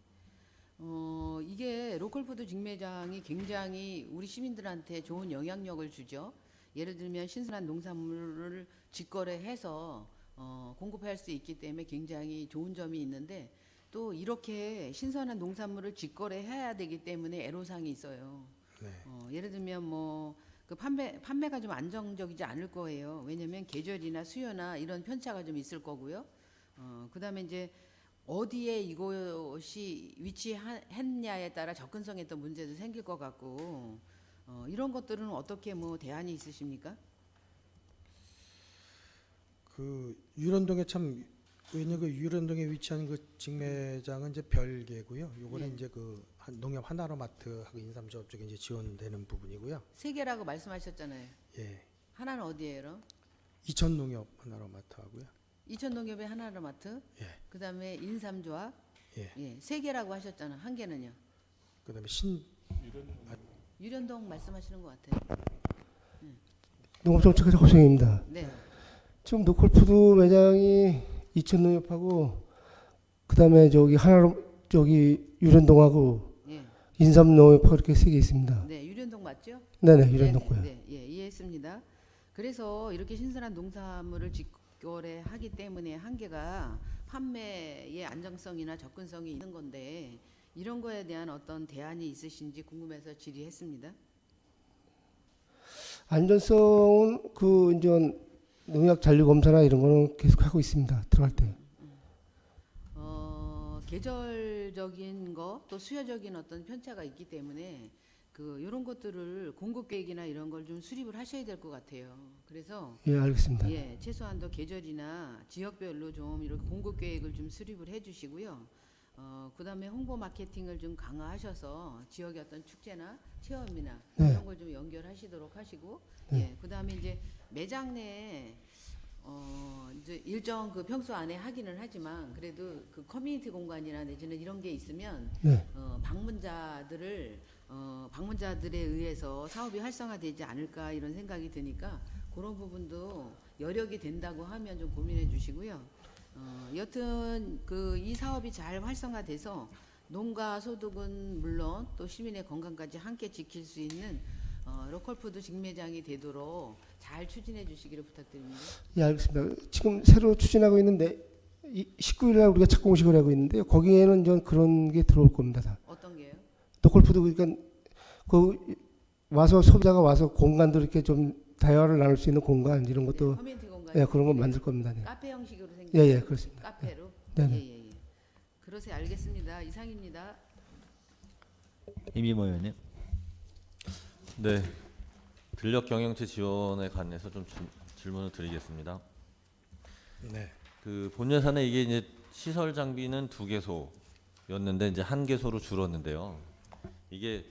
이게 로컬푸드 직매장이 굉장히 우리 시민들한테 좋은 영향력을 주죠. 예를 들면 신선한 농산물을 직거래해서 공급할 수 있기 때문에 굉장히 좋은 점이 있는데 또 이렇게 신선한 농산물을 직거래해야 되기 때문에 애로사항이 있어요. 네. 예를 들면 뭐 그 판매가 좀 안정적이지 않을 거예요. 왜냐하면 계절이나 수요나 이런 편차가 좀 있을 거고요. 그다음에 이제 어디에 이것이 위치했냐에 따라 접근성에 또 문제도 생길 것 같고 이런 것들은 어떻게 뭐 대안이 있으십니까? 그 유련동에 참 왜냐 그 유련동에 위치한 그 직매장은 이제 별개고요. 요거는 네. 이제 그 농협 하나로마트하고 인삼조합 쪽에 이제 지원되는 부분이고요. 세 개라고 말씀하셨잖아요. 예. 하나는 어디예요? 이천농협 하나로마트하고요. 이천농협의 하나로마트. 예. 그다음에 인삼조합. 예. 세 개라고 하셨잖아. 한 개는요? 그다음에 유련동 말씀하시는 것 같아요. 농업정책회사 고성입니다. 네. 지금 노콜푸드 매장이 이천농협하고 그다음에 저기 유련동하고 예. 인삼농협하고 이렇게 세 개 있습니다. 네, 유련동 맞죠? 네네, 유련동 거요. 네, 예, 이해했습니다. 그래서 이렇게 신선한 농산물을 직거래하기 때문에 한계가 판매의 안정성이나 접근성이 있는 건데 이런 거에 대한 어떤 대안이 있으신지 궁금해서 질의했습니다. 안전성은 그 이제 농약 잔류 검사나 이런 거는 계속 하고 있습니다. 들어갈 때. 계절적인 거 또 수요적인 어떤 편차가 있기 때문에 그 이런 것들을 공급 계획이나 이런 걸 좀 수립을 하셔야 될 것 같아요. 그래서 예, 알겠습니다. 예, 최소한도 계절이나 지역별로 좀 이렇게 공급 계획을 좀 수립을 해주시고요. 그다음에 홍보 마케팅을 좀 강화하셔서 지역의 어떤 축제나 체험이나 네. 이런 걸 좀 연결하시도록 하시고, 네. 예, 그다음에 이제 매장 내에 이제 일정 그 평수 안에 하기는 하지만 그래도 그 커뮤니티 공간이나 내지는 이런 게 있으면 네. 방문자들에 의해서 사업이 활성화되지 않을까 이런 생각이 드니까 그런 부분도 여력이 된다고 하면 좀 고민해 주시고요. 여튼 그 이 사업이 잘 활성화돼서 농가 소득은 물론 또 시민의 건강까지 함께 지킬 수 있는 로컬푸드 직매장이 되도록 잘 추진해 주시기를 부탁드립니다. 예, 알겠습니다. 지금 새로 추진하고 있는데 19일 날 우리가 착공식을 하고 있는데요. 거기에는 좀 그런 게 들어올 겁니다. 다. 어떤 게요? 노콜푸드 그러니까 그 와서 소비자가 와서 공간도 이렇게 좀 대화를 나눌 수 있는 공간 이런 것도 커뮤니티 공간. 예, 그런 거 만들 겁니다. 네. 카페 형식으로 생긴. 예, 예, 그렇습니다. 카페로. 네네. 예. 그러세요. 알겠습니다. 이상입니다. 임진모 의원님. 네, 들녘 경영체 지원에 관해서 좀 질문을 드리겠습니다. 네. 그 본 예산에 이게 이제 시설 장비는 2개소였는데 이제 1개소로 줄었는데요. 이게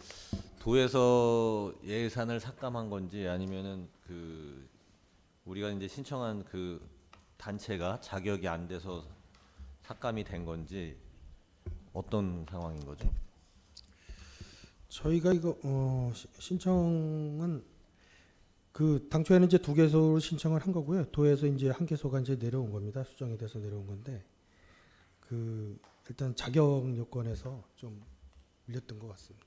도에서 예산을 삭감한 건지 아니면은 그 우리가 이제 신청한 그 단체가 자격이 안 돼서 삭감이 된 건지 어떤 상황인 거죠? 저희가 이거 신청은 그 당초에는 이제 2개소를 신청을 한 거고요. 도에서 이제 1개소가 이제 내려온 겁니다. 수정이 돼서 내려온 건데 그 일단 자격 요건에서 좀 밀렸던 것 같습니다.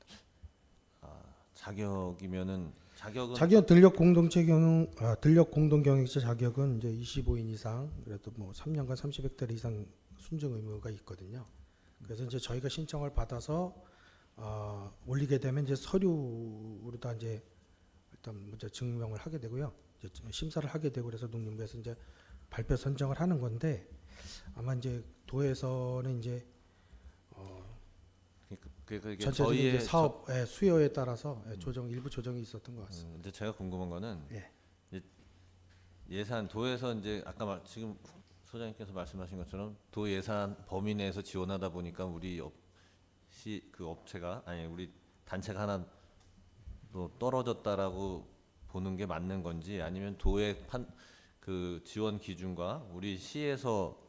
자격이면은 자격 들녘 공동체 경영 들녘 공동 경영체 자격은 이제 25인 이상 그래도 뭐 3년간 30헥타르 이상 순증 의무가 있거든요. 그래서 이제 저희가 신청을 받아서 올리게 되면 이제 서류로 다 이제 일단 먼저 증명을 하게 되고요. 이제 심사를 하게 되고 그래서 농림부에서 이제 발표 선정을 하는 건데 아마 이제 도에서는 이제 전체적인 이제 사업의 수요에 따라서 일부 조정이 있었던 것 같습니다. 근데 제가 궁금한 거는 예. 예산 도에서 이제 아까 지금 소장님께서 말씀하신 것처럼 도 예산 범위 내에서 지원하다 보니까 우리 그 업체가 아니 우리 단체가 하나 또 떨어졌다라고 보는 게 맞는 건지 아니면 도의 그 지원 기준과 우리 시에서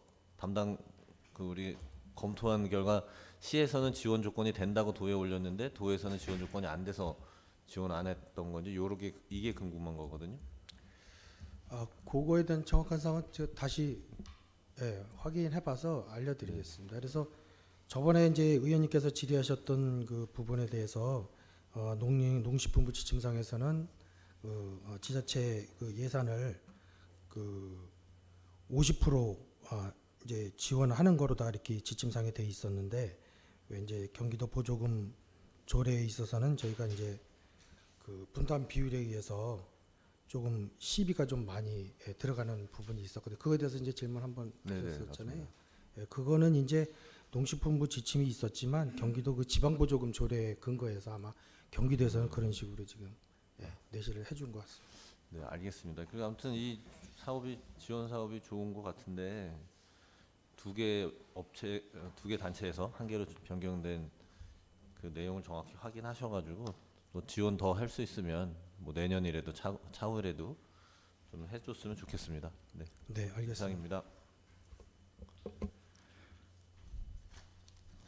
우리 검토한 결과 시에서는 지원 조건이 된다고 도에 올렸는데 도에서는 지원 조건이 안 돼서 지원 안 했던 건지 이게 궁금한 거거든요. 그거에 대한 정확한 상황은 제가 다시 확인해봐서 알려드리겠습니다. 그래서 저번에 이제 의원님께서 질의하셨던 그 부분에 대해서 농식품부 지침상에서는 지자체 그 예산을 그 50% 이제 지원하는 거로 다 이렇게 지침상에 돼 있었는데 왜 이제 경기도 보조금 조례에 있어서는 저희가 이제 그 분담 비율에 의해서 조금 시비가 좀 많이 들어가는 부분이 있었거든요. 그거에 대해서 이제 질문 한번 드렸었잖아요. 그거는 이제 농식품부 지침이 있었지만 경기도 그 지방보조금 조례에 근거해서 아마 경기도에서는 그런 식으로 지금 내시를 해준 것 같습니다. 네, 알겠습니다. 그 아무튼 이 사업이 지원 사업이 좋은 것 같은데 두 개 단체에서 한 개로 변경된 그 내용을 정확히 확인하셔가지고 또 지원 더 할 수 있으면 뭐 내년이라도 차후에라도 좀 해줬으면 좋겠습니다. 네, 네, 알겠습니다. 이상입니다.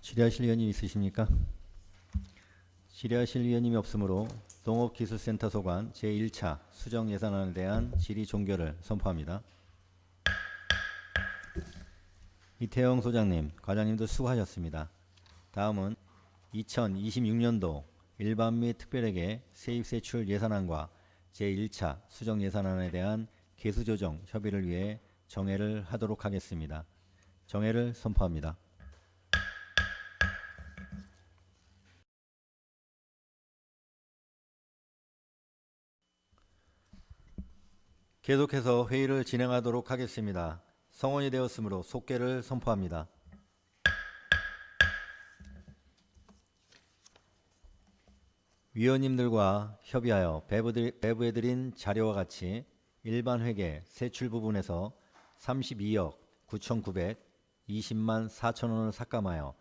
질의하실 의원님 있으십니까? 질의하실 의원님이 없으므로 농업기술센터 소관 제1차 수정예산안에 대한 질의 종결을 선포합니다. 이태영 소장님, 과장님도 수고하셨습니다. 다음은 2026년도 일반 및 특별회계 세입세출 예산안과 제1차 수정예산안에 대한 개수조정 협의를 위해 정회를 하도록 하겠습니다. 정회를 선포합니다. 계속해서 회의를 진행하도록 하겠습니다. 성원이 되었으므로 속개를 선포합니다. 위원님들과 협의하여 배부해드린 자료와 같이 일반 회계 세출 부분에서 32억 9,920만 4천 원을 삭감하여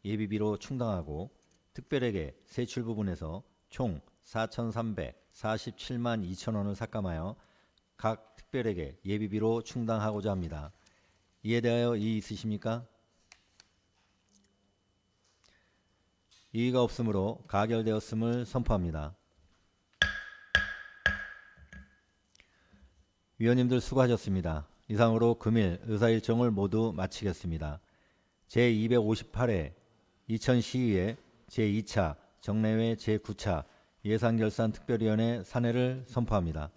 예비비로 충당하고 특별회계 세출 부분에서 총 4,347만 2천 원을 삭감하여 각 특별회계 예비비로 충당하고자 합니다. 이에 대하여 이의 있으십니까? 이의가 없으므로 가결되었음을 선포합니다. 위원님들 수고하셨습니다. 이상으로 금일 의사일정을 모두 마치겠습니다. 제258회 2012회 제2차 정례회 제9차 예산결산특별위원회 산회를 선포합니다.